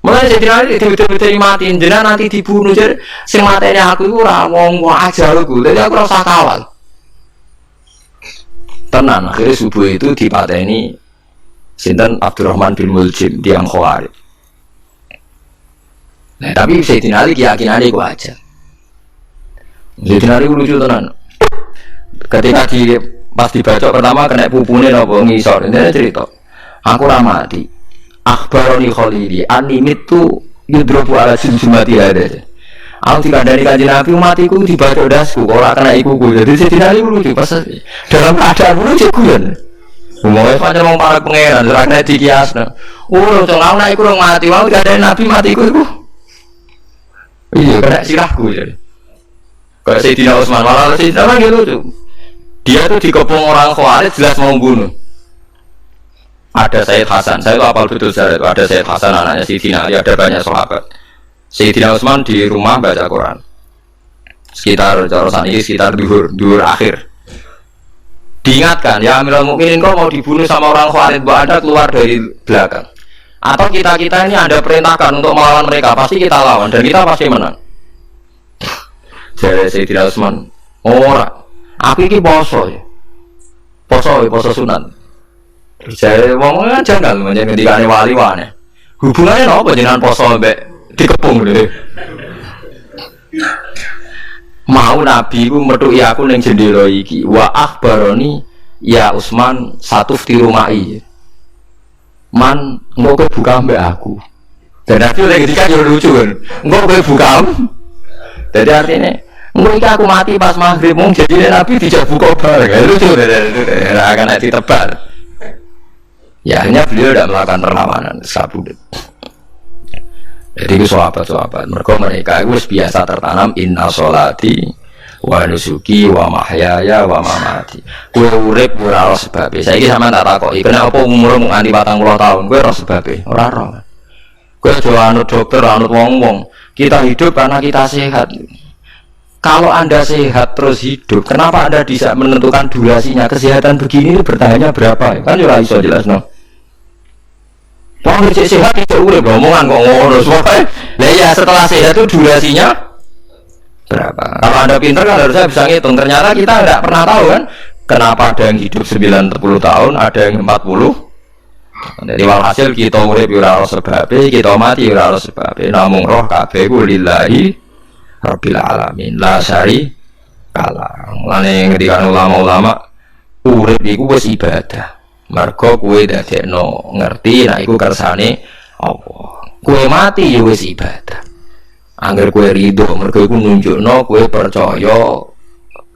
Mulai Sayyidina Ali betul-betul mati, jenengan nanti dibunuh jadi sing mateni aku iku ora wong ajalku. Jadi aku ora usah kawal. Tenan akhirnya subuh itu dipateni sinten Abdurrahman bin Muljim tiang Khawarij. Nah, tapi Sayyidina Ali keyakinannya itu aja. Sayyidina Ali lucu tenan. Ketika pas dibaca pertama kena pupune nopo ngisor. Ini cerita. Aku ramati. Akhbaroni Khalidi animit tu yudrobu ala jumati ada. Aku dikandani kanjeng Nabi matiku dibaca dasku. Kalau kena ikuku. Jadi Sayyidina Ali lucu pas dalam keadaan lucu guyon. Umumnya pancen wong para pangeran ora kena dikiasno. Cung aku nek iku rong mati, mau dikandani Nabi matiku iku. Iya, kena sirahku jadi. Kayak Sayyidina Utsman, malah Sayyidina Utsman gitu tuh. Dia tuh dikepung orang Khawarij jelas mau bunuh. Ada Sayyid Hasan, saya tuh hafal betul saya itu ada Sayyid Hasan anaknya Sayyidina Ali, ada banyak sahabat. Sayyidina Utsman di rumah baca Quran. Sekitar corosan ini sekitar duhur akhir. Diingatkan, ya Amirul Mukminin kau mau dibunuh sama orang Khawarij, buat Anda keluar dari belakang. Atau kita ini ada perintahkan untuk melawan mereka, pasti kita lawan dan kita pasti menang. Jadi Sayyidina Utsman, ora, aku ini poso sunat. Jadi ngomongnya jangan menjadi ketika ini wali-wali. Hubungannya apa dengan poso mbek dikepung deh. Mau Nabi ku metuki aku ning jendela iki, wa akhbaroni ya Utsman satu di rumai. Man, engkau buka mbak aku. Dan Nabi lagi ketika jauh lucu kan, engkau buka. Jadi artinya, engkau aku mati pas maghrib, jadi Nabi tidak buka bareng. Lucu, akan ditebal. Ya hanya beliau tidak melakukan perlawanan, sabut. Jadi itu sahabat-sahabat. Mereka itu biasa tertanam inna sholati wa nusuki wa mahyaya wa mamati. Kue urip ora ora sebabe. Saiki sampean tak takoki, kenapa umur mung nganti 40 tahun? Kue ora sebabe. Ora ora. Kue aja anut dokter, anut wong-wong. Kita hidup karena kita sehat. Kalau Anda sehat terus hidup, kenapa Anda bisa menentukan durasinya? Kesehatan begini bertahannya berapa? Kan ora iso jelasno. Wong sehat itu urip omongan kok ngono. Lah ya setelah sehat itu durasinya berapa? Kalau Anda pintar kan harusnya bisa ngitung. Ternyata kita tidak pernah tahu kan kenapa ada yang hidup 90 tahun, ada yang 40. Jadi walhasil kita urip ora ono sebabe, kita mati ora ono sebabe. Namung roh kabeh ku lillahi rabbil alamin. La syari kala. Lane ngendikan ulama-ulama urip iku wis ibadah. Mergo kowe dadekno ngerti nek iku kersane Allah. Kowe mati ya wis ibadah. Angger kowe ridho mergo iku nunjukno kowe percaya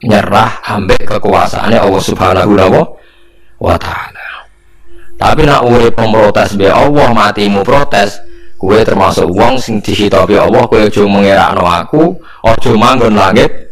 nyerah ambek kekuasaannya Allah Subhanahu wa taala. Tapi nak urip memprotes be Allah, matimu protes, kowe termasuk wong sing dihitopi Allah, kowe aja mengerakno aku, aja manggon langit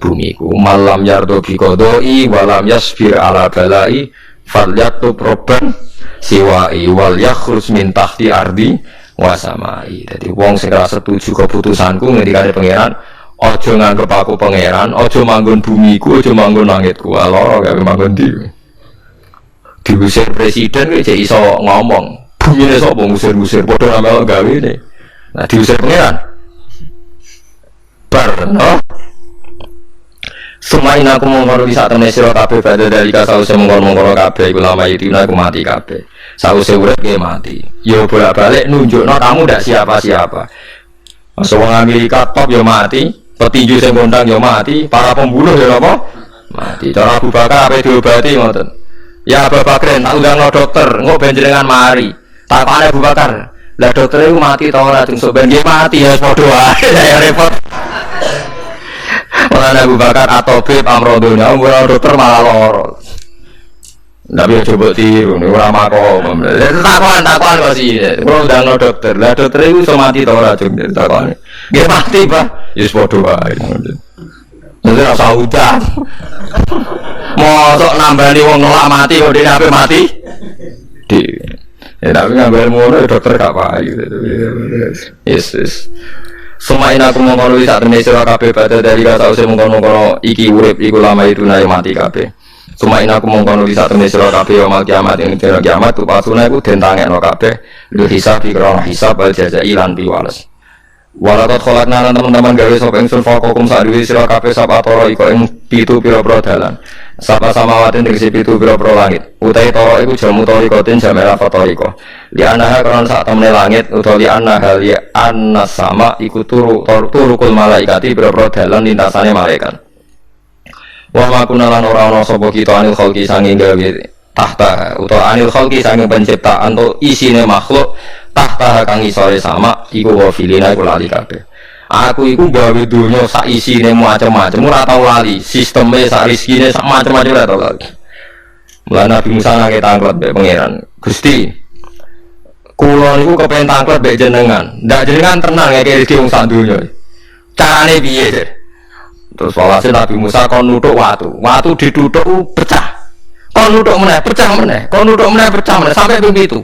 bumiku. Malam yardo bi qadai walam yasbir ala balai falyatub robban siwai wal yakhrus min tahti ardi wa samai. Dadi wong sing ora setuju keputusanku ngendikane pangeran, aja nganggep aku pangeran, aja manggon bumiku, aja manggon langitku. Lara gawe manggon ndi. Diusir presiden kok iso ngomong. Bumine sapa ngusir-ngusir padha amel gawene. Nah diusir pangeran. Bar, no? Sumain aku mengkono bisa temne sira kabeh badhe dari kasause mengkono-mengkono kabeh iku lama itu aku mati kabeh. Sause urip ge mati. Yo bolak-balik nunjukno kamu ndak siapa-siapa. Masa wong Amerika top yo mati, petinju sing kondang yo mati, para pembunuh yo apa? Mati. Cara Abu Bakar ape diobati ngoten. Ya Abu Bakar tak undangno dokter, engko ben jenengan mari. Takane Abu Bakar, lah dokter iku mati ta ora? Jeng sok ben nggih mati ya padha wae. Ya repot. Malah Abu Bakar atau Bib Amrodona, ora dokter malah loro. Tapi coba tiru, ora makom. Takon kok sih. Ora ndangno dokter. Lah dokter iku iso mati ta ora jeng takone. Nggih mati, Pak. Ya wis padha wae. Nanti rasa udan. Mosok nambani wong nolak mati kok dene ape mati? Ya tapi ngambil ngono dokter gak payu. Yes. Sumain aku mengkono sak temene sira kabeh badhe dari kasause mengkono-kono iki urip iku lama itu nae mati kabeh. Sumain aku mengkono sak temene sira kabeh yaumul kiamat ing dina kiamat upasune iku den tangekno kabeh lu hisab ikra hisab al jazai lan piwales. Walakat kholakna lan teman-teman gawe sapa ingsun fakokum sadhewe sira kabeh sapa toro iko ing pitu pira-pira dalan. Sapa samawatin tegese pitu pira-pira langit. Utahe toro iku jamu torikotin jamela fatoriko. Li anaha kan sak temene langit utawi anaha li anna sama iku turukul malaikati pira-pira dalan lintasane malaikat. Wa ma kunalan ora ana sapa kita anil khalqi sanging gawe tahta utawa anil khalqi sanging penciptaan to isine makhluk tahta kang isore sama iku wafilina iku lali kabeh. Aku iku gawe donya sak isine macam-macam ora tau lali, sisteme sak rezekine sak macam-macam ora tau lali. Mulane Nabi Musa nangke tanglet mbek pangeran. Gusti, kula niku kepengin tanglet mbek jenengan. Ndak jenengan tenang ngeke rezeki wong sak donya. Carane piye, Dik? Terus walhasil Nabi Musa kon nuthuk watu. Watu dituthuk pecah. Kon nuthuk meneh, pecah meneh. Kon nuthuk meneh, pecah meneh sampai ping 7.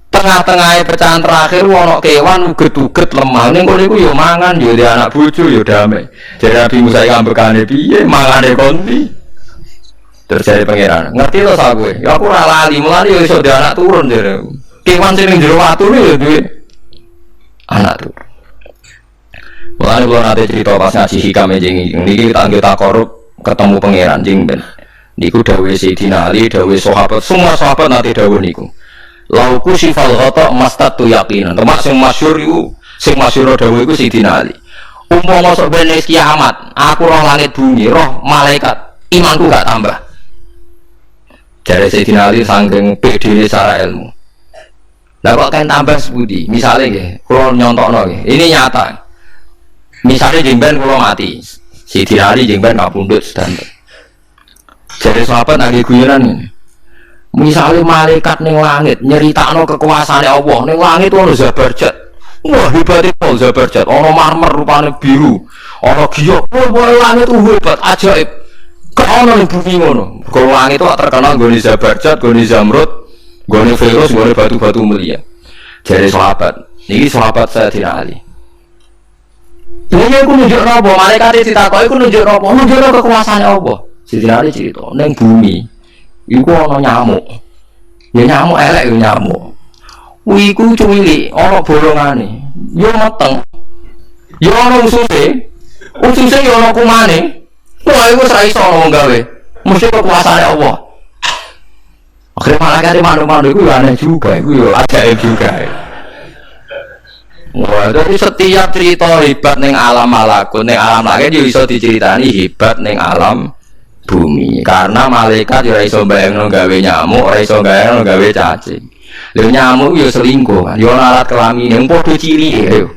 Tengah-tengah pecahan terakhir ono kewan uget-uget lemah ning kono iku yo mangan yo di anak bojo yo damai. Jadi Nabi Musa iki ambekane piye mangane konti. Terjadi pangeran. Ngerti to sak kowe? Ya aku ora lali, mulane yo iso di anak turun jare. Kewan sing ning jero watu yo duwe anak turun. Mulane kula nate cerita pas ngaji hikam jeng niki tak korup ketemu pangeran jeng ben. Niku dawuh Sayyidina Ali, dawuh sahabat, semua sahabat nate dawuh niku. Lauku sifal ghata mastatu yaqinan. Termasuk sing masyhur iku, sing masyhur dawuh iku Sayyidina Ali. Umpama sok ben kiamat, aku roh langit bumi, roh malaikat, imanku gak tambah. Jare Sayyidina Ali saking pedene secara ilmu. Lah kok kan tambah sebudi? Misale nggih, kula nyontokno nggih. Ini nyata. Misale jengben kula mati. Sayyidina Ali jengben kapundhut sedanten. Jare sahabat nggih guyonan ngene. Misalnya malaikat ning langit nyeritakno kekuasaane Allah ning langit ono Zabarjat. Wah hebatnya Paul Zabarjat, ono marmer rupane biru, ono giok, wah langit hebat ajaib. Kok ono ning bumi ngono. Kalau langit itu terkenal gone Zabarjat, gone Zamrud, gone Firus, gone batu-batu mulia. Jadi sahabat, niki sahabat saya tidak Ali. Ini aku nunjuk apa? Malaikat ditakoki aku nunjuk apa? Nunjukno kekuasaane Allah. Sidina Ali cerita ning bumi iku ana nyamuk. Ya nyamuk elek yo nyamuk. Iku cuwili, ana bolongane. Yo meteng. Yo ana ususe. Ususe yo ana kumane. Wah iku ora iso wong gawe. Mesti kekuasaane Allah. Akhirnya malaikat manuk-manuk iku aneh juga, iku yo ajaib juga. Wah, jadi setiap cerita hebat ning alam malakut, ning alam langit yo iso diceritani hebat ning alam bumi karena malaikat ora iso bayangno gawe nyamuk, ora iso bayangno gawe cacing. Lha nyamuk yo selingkuh kan, yo alat kelamin yang padha cilike yo.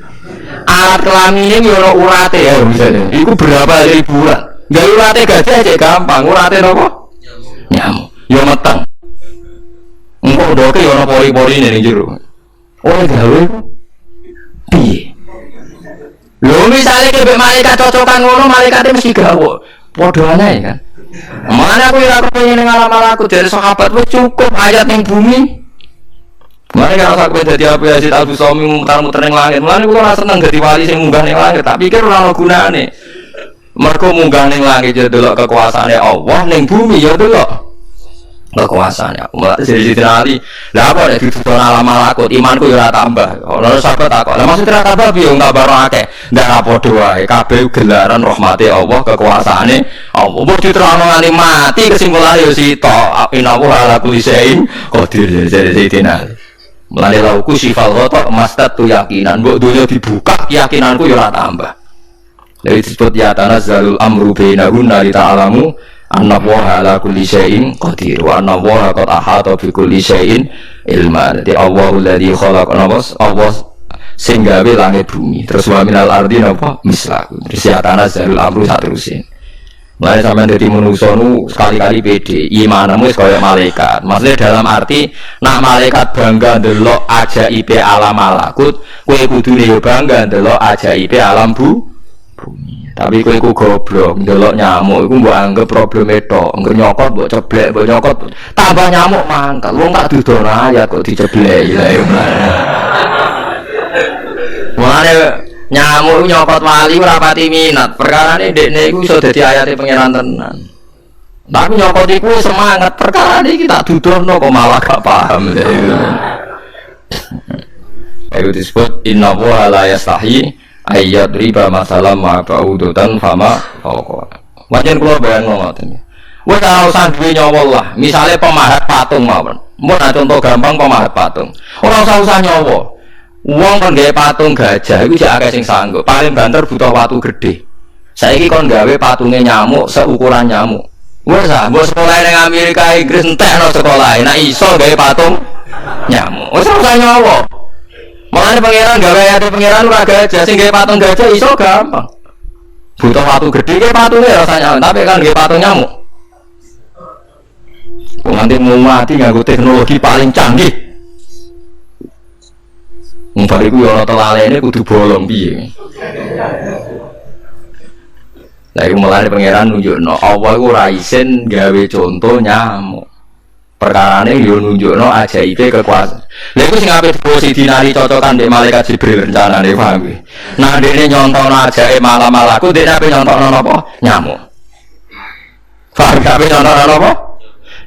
Alat kelamin yo ora urate ya misalnya. Iku berapa ribuan. Gawe urate gajah cek gampang, urate napa? Nyamuk. Yo meteng. Engko ndoke yo ana pori-porine ning jero. Oleh gawe piye? Lho misale kebek malaikat cocokan ngono, malaikate mesti gawe. Padha aneh kan. Mana aku ora kepengin ngalaman aku dari sahabat wis cukup ayat ning bumi. Mane kalau sampe dadi apa ya Said Al-Bustami muter-muter ning langit. Mane kula ora seneng dadi wali sing munggah ning langit, tak pikir ora ono gunane. Mergo munggah ning langit ya delok kekuasaane Allah, ning bumi ya delok kekuasaane Allah. Jadi Ali, lah apa nek ditutur alam malakut, imanku ya ora tambah. Ono sahabat takok, lah maksud ora tambah piye wong tambah akeh. Ndak ra padha wae, kabeh gelaran rahmate Allah, kekuasaane Allah. Mbok diterangno nganti mati kesimpulane ya sitok. Innahu ala kulli syai'in qadir. Jadi Sayyidina Ali. Mulane lauku sifal ghata mastatu yakinan, mbok donya dibuka keyakinanku ya ora tambah. Dari disebut ya tanazzalul amru bainahunna li ta'lamu anna Allaha ala kulli syai'in qadir wa anna Allaha qad ahata bi kulli syai'in ilma. Jadi Allahul ladzi khalaqa Allah sing gawe langit bumi. Terus wa minal ardi napa mislahu. Terus ya tanazzalul amru saterusé. Mulai sampai dari manusia nu sekali-kali pede, imanmu wis kaya malaikat. Maksudnya dalam arti nak malaikat bangga ndelok ajaib alam malakut, kowe kudune yo bangga ndelok ajaib alam bumi. Tapi kowe iku goblok, ndelok nyamuk iku mbok anggap probleme tok. Engko nyokot mbok ceblek, mbok nyokot tambah nyamuk mangkat. Wong tak dudono ayat kok dicebleki. Mulane nyamuk nyokot wali ora pati minat. Perkarane ndekne iku iso dadi ayate pangeran tenan. Tapi nyokot iku semangat, perkarane iki tak dudono kok malah gak paham. Ayo disebut inna wa la yastahi ayat riba masalah ma ba'udutan fama fawqa. Wajan kula bayang ngoten. Wis ora usah duwe nyawa lah. Misale pemahat patung mawon. Mun contoh gampang pemahat patung. Ora usah nyawa. Wong kon gawe patung gajah iku jek akeh sing sanggup. Paling banter butuh watu gede. Saiki kon gawe patunge nyamuk seukuran nyamuk. Wes ah, mbok sekolah ning Amerika Inggris entekno sekolah. Nek iso gawe patung nyamuk. Wes ora usah nyawa. Mulane pangeran gawe ayate pangeran ora gajah, sing gawe patung gajah iso gampang. Butuh watu gede gawe patunge ora usah nyamuk, tapi kan gawe patung nyamuk. Wong nanti mau mati nganggo teknologi paling canggih. Bariku yo ana telalene kudu bolong piye. Lah iku mulane pangeran nunjukno Allah iku ora isin gawe contoh nyamuk. Perkarane yo nunjukno ajaibe kekuasaan. Lha iku sing ape dinari cocokan mbek malaikat Jibril rencanane paham iki. Nah dene nyontokno ajaib malam-malaku dene ape nyontokno napa? Nyamuk. Paham ape nyontokno napa?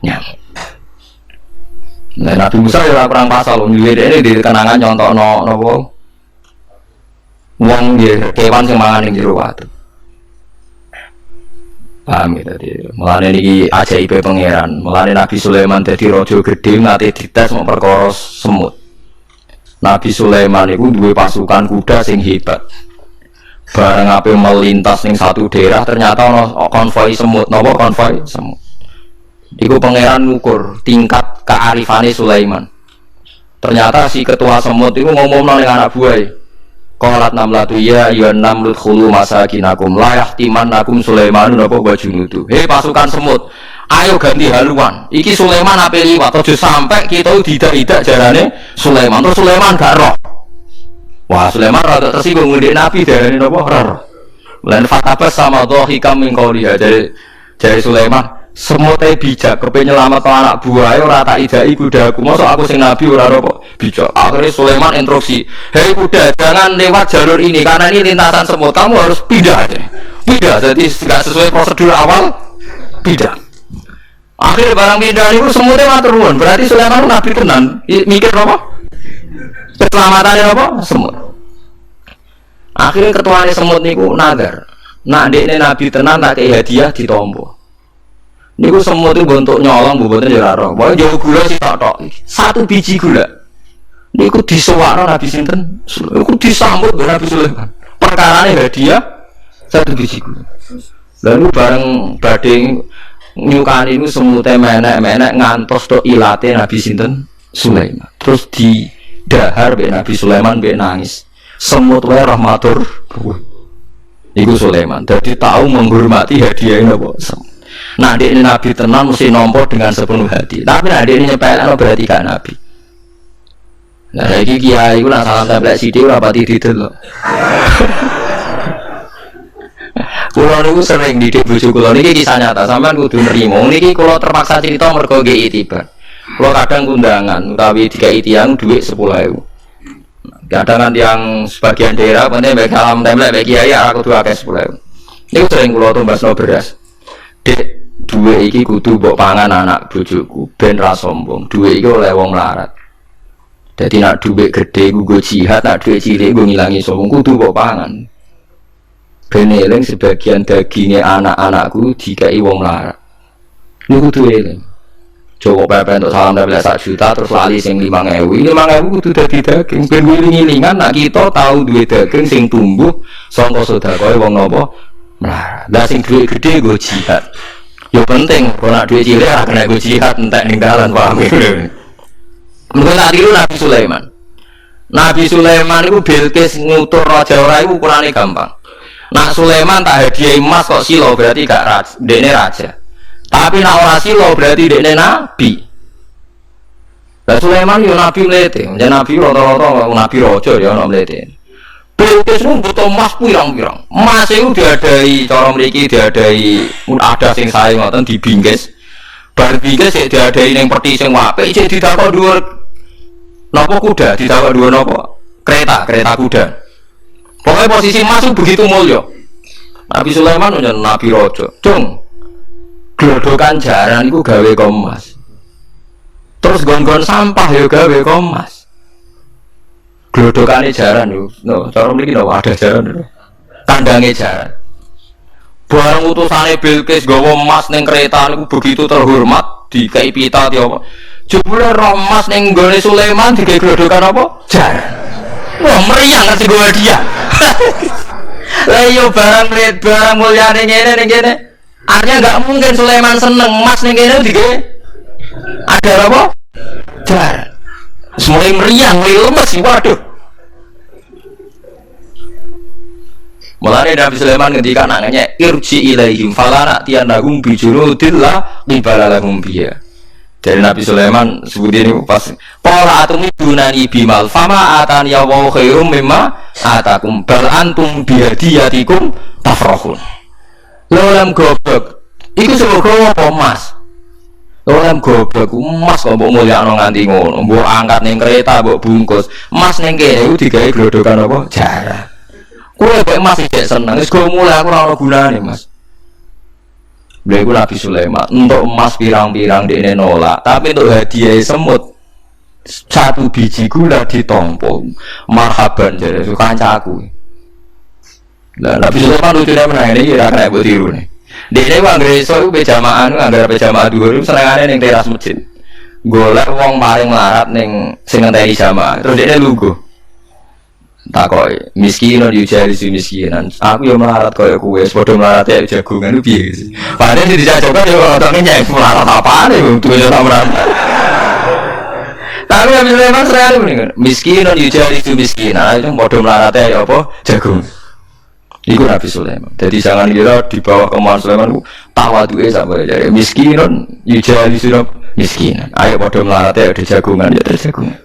Nyamuk. Nah, Nabi Musa ya perang pasal, ini di kenangan nyontokno napa? Wong nggih kewan sing mangan ning jero watu. Paham ya tadi. Mulane niki ajaibe pangeran. Mulane Nabi Sulaiman dadi raja gedhe nate dites mau perkara semut. Nabi Sulaiman iku duwe pasukan kuda sing hebat. Bareng ape melintas ning satu daerah ternyata ana konvoi semut. Napa konvoi semut? Iku pangeran ngukur tingkat kearifane Sulaiman. Ternyata si ketua semut itu ngomong ning anak buah. Qalat namlatu ya ayyuhan namlut khulu masakinakum la yahtimannakum Sulaiman napa wajunudu. Hei pasukan semut, ayo ganti haluan. Iki Sulaiman ape liwat aja sampai kita didak-idak jarane Sulaiman. Terus Sulaiman gak roh. Wah, Sulaiman rada tersinggung ngene Nabi darane napa ora roh. Lan fatabas sama dhahikam min qawliha jare Sulaiman semut bijak, kepen nyelamat anak buah ora tak idai kudaku. Mosok aku sing nabi ora kok bijak. Akhirnya Sulaiman instruksi, "Hei kuda, jangan lewat jalur ini karena ini lintasan semut. Kamu harus pindah aja." Pindah, jadi tidak sesuai prosedur awal, pindah. Akhirnya barang pindah itu semutnya matur nuwun. Berarti Sulaiman nabi tenan. Mikir apa? Keselamatannya apa? Semut. Akhirnya ketuanya semut niku nadar. Nak ndekne nabi tenan tak kei hadiah ditompo. Niku semut itu bentuk nyolong, buatnya jarang. Pokoknya jauh gula sih tok. Satu biji gula. Niku disuwakno Nabi sinten? Niku disambut Nabi Sulaiman. Perkarane hadiah satu biji gula. Lalu bareng badhe nyukani niku semute menek-menek ngantos tok ilate Nabi sinten? Sulaiman. Terus didahar mbek Nabi Sulaiman mbek nangis. Semut wae rahmatur. Iku Sulaiman. Jadi tahu menghormati hadiah napa semut. Nah, ini Nabi tenan mesti nampa dengan sepenuh hati. Tapi nah ini nyepelno berarti gak Nabi. Nah, iki kiai iku nak salam templek sithik ora pati didelok. Kulo niku sering didik bojo kulo niki kisah nyata, sampean kudu nrimo. Niki kulo terpaksa cerita mergo nggih itibar. Kulo kadang kundangan utawi dikai tiyang dhuwit 10.000. Kadang kan yang sebagian daerah penting baik salam templek baik kiai aku kudu akeh 10.000. Niku sering kulo tumbasno beras. Dek, dhuwit iki kudu mbok pangan anak bojoku ben ra sombong. Dhuwit iki oleh wong melarat. Jadi nak duit gede gue jihad, nak duit cilik gue ngilangi sombong kudu mbok pangan. Beneling sebagian dagingnya anak-anakku dikai wong melarat. Ini kudu eling. Coba pepe untuk salam templek 1 juta terus lali sing 5.000. 5.000 kudu dadi daging. Ben ngiling-ngilingan nak kita tahu duit daging sing tumbuh sangka sedekah wong napa melarat. Lah sing duit gede gue jihad. Yo penting, kalau nak duit cilik ora kena gue jihad entek ning dalan paham. Mungkin tak tiru Nabi Sulaiman. Nabi Sulaiman itu Bilqis ngutur raja ora iku ukurane gampang. Nak Sulaiman tak hadiah emas kok silo berarti gak raja, dekne raja. Tapi nak ora silo berarti dekne nabi. Lah Sulaiman yo nabi mlete, jan nabi rata-rata nabi raja ya ono mlete. Bilqis nu butuh emas pirang-pirang. Emas itu diadai cara mriki diadai ada sing sae ngoten dibingkis. Bar bingkis sik diadai ning peti sing apik isih ditakok dhuwur napa kuda, ditakok dhuwur napa kereta kuda. Pokoknya posisi emas begitu mulia. Nabi Sulaiman nyen nabi raja. Cung. Glodokan jaran iku gawe emas. Terus gon-gon sampah ya gawe emas. Glodokane jaran yo. No, cara mriki lho ada jaran. Kandange jaran. Barang utusane Bilqis gawa emas ning kereta niku begitu terhormat, dikai pita ti apa. Jebule emas ning nggone Sulaiman digawe glodokan apa? Jaran. Wah, meriang kan sing dia. Lah yo barang mulyane ngene ning kene. Artinya enggak mungkin Sulaiman seneng emas ning kene digawe ada apa? Jaran. Semuanya meriang, lemes sih, waduh. Mulai Nabi Sulaiman ketika anaknya irji ilaihim falana tianahum bijurudillah nibalalahum biya. Dari Nabi Sulaiman sebutin ini pas pola atum ibunani bimal fama atan ya wa khairum mimma atakum bal antum biadiyatikum tafrahun. Lolam goblok iku semoga apa mas. Lolam goblok emas kok mbok mulyakno nganti ngono, mbok angkat ning kereta mbok bungkus. Emas ning kene iku digawe glodokan apa? Jaran. Kowe kok emas iki seneng, wis go mulai aku ora ono gunane, Mas. Lha iku Nabi Sulaiman, untuk emas pirang-pirang dekne nolak, tapi untuk hadiah semut 1 biji gula ditompo. Marhaban jare kancaku. Lah Nabi Sulaiman lucune menang iki ora kena mbok tiru ne. Dekne wae anggere iso iku bejamaan, anggere bejamaan dhuwur senengane ning teras masjid. Golek wong paling melarat ning sing ngenteni jamaah. Terus dekne lungguh. Takoki, miskin dijari si miskinan. Aku yo melarat koyo kowe, padha melarat ya jagongan piye sih. Padahal dijajokan yo otone nyek melarat apane tuwe ora melarat. Tapi memang sering mendingan miskin dijari si miskinan, itu padha melarat ya apa jagung. Iku Nabi Sulaiman. Jadi jangan kira di bawah kemauan Sulaiman ku tawaduke sampe jare miskinun yujali sira miskinan. Ayo padha melarat ya di jagungan ya jagungan.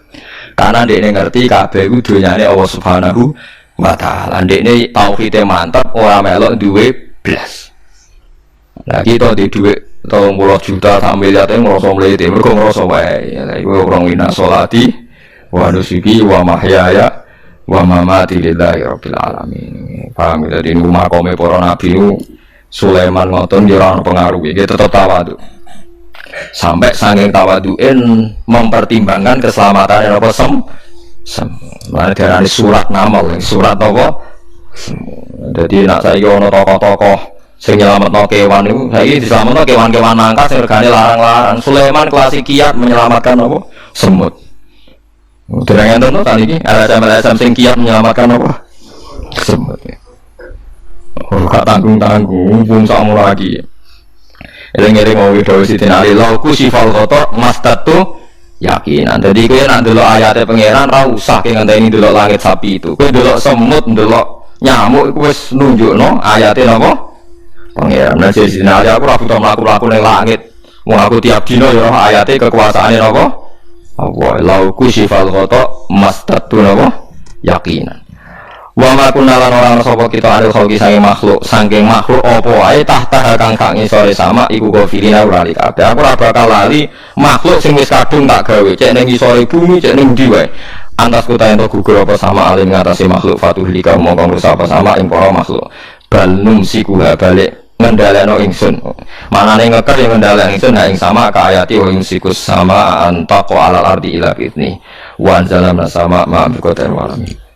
Karena dia ngerti kabeh iku donyane Allah Subhanahu wa taala. Ndekne tauhide mantap ora melok duwe blas. Lah kita di duwe 30 juta sak miliar ngrasa mlete, mergo ngrasa wae. Ya iku orang wina sholati wa nusuki wa mahyaya wa mamati lillahi rabbil alamin. Paham ya, dadi makome para nabi niku Sulaiman ngoten ya ora pengaruh iki tetep tawadhu. Sampai saking tawaduin mempertimbangkan keselamatan apa mana diarani surat namal, surat apa? Jadi nak saiki ono tokoh-tokoh sing nyelametno kewan niku, saiki diselametno kewan-kewan nangka sing regane larang-larang. Sulaiman klasik kiat menyelamatkan apa? Semut. Dereng enten to tadi iki LSM sing kiat menyelamatkan apa? Semut. Oh, gak tanggung-tanggung, pun sakmu lagi. Eling-eling mau video Sidina Ali lauku sifal kotor mastatu yakinan. Jadi kowe nek ndelok ayate pangeran ra usah ke ngenteni ndelok langit sapi itu. Kowe ndelok semut, ndelok Nyamuk iku wis nunjukno ayate napa? Pangeran. Nah Sayyidina Ali aku ora butuh mlaku-mlaku ning langit. Wong aku tiap dina ya ayate kekuasaane napa? Allah lau kusifal ghata mastatu napa? Yakinan. Wa ma kunna lan ora sapa kita aril khalqi saking makhluk apa wae tahta kang ngisore sama iku gofilina ora lali kabeh. Aku ora bakal lali makhluk sing wis kadung tak gawe cek ning ngisore bumi cek ning ndi wae. Antas kota ento gugur apa sama alim ngatasi makhluk fatuhlika mongko ngrusak apa sama ing para makhluk. Bal numsikuha balik ngendhaleno ingsun. Manane ngeker yang ngendhaleno ingsun ha ing sama ka ayati wa yumsikus sama antaqo alal ardi ila fitni. Wa anzalna sama ma bi qadar walami.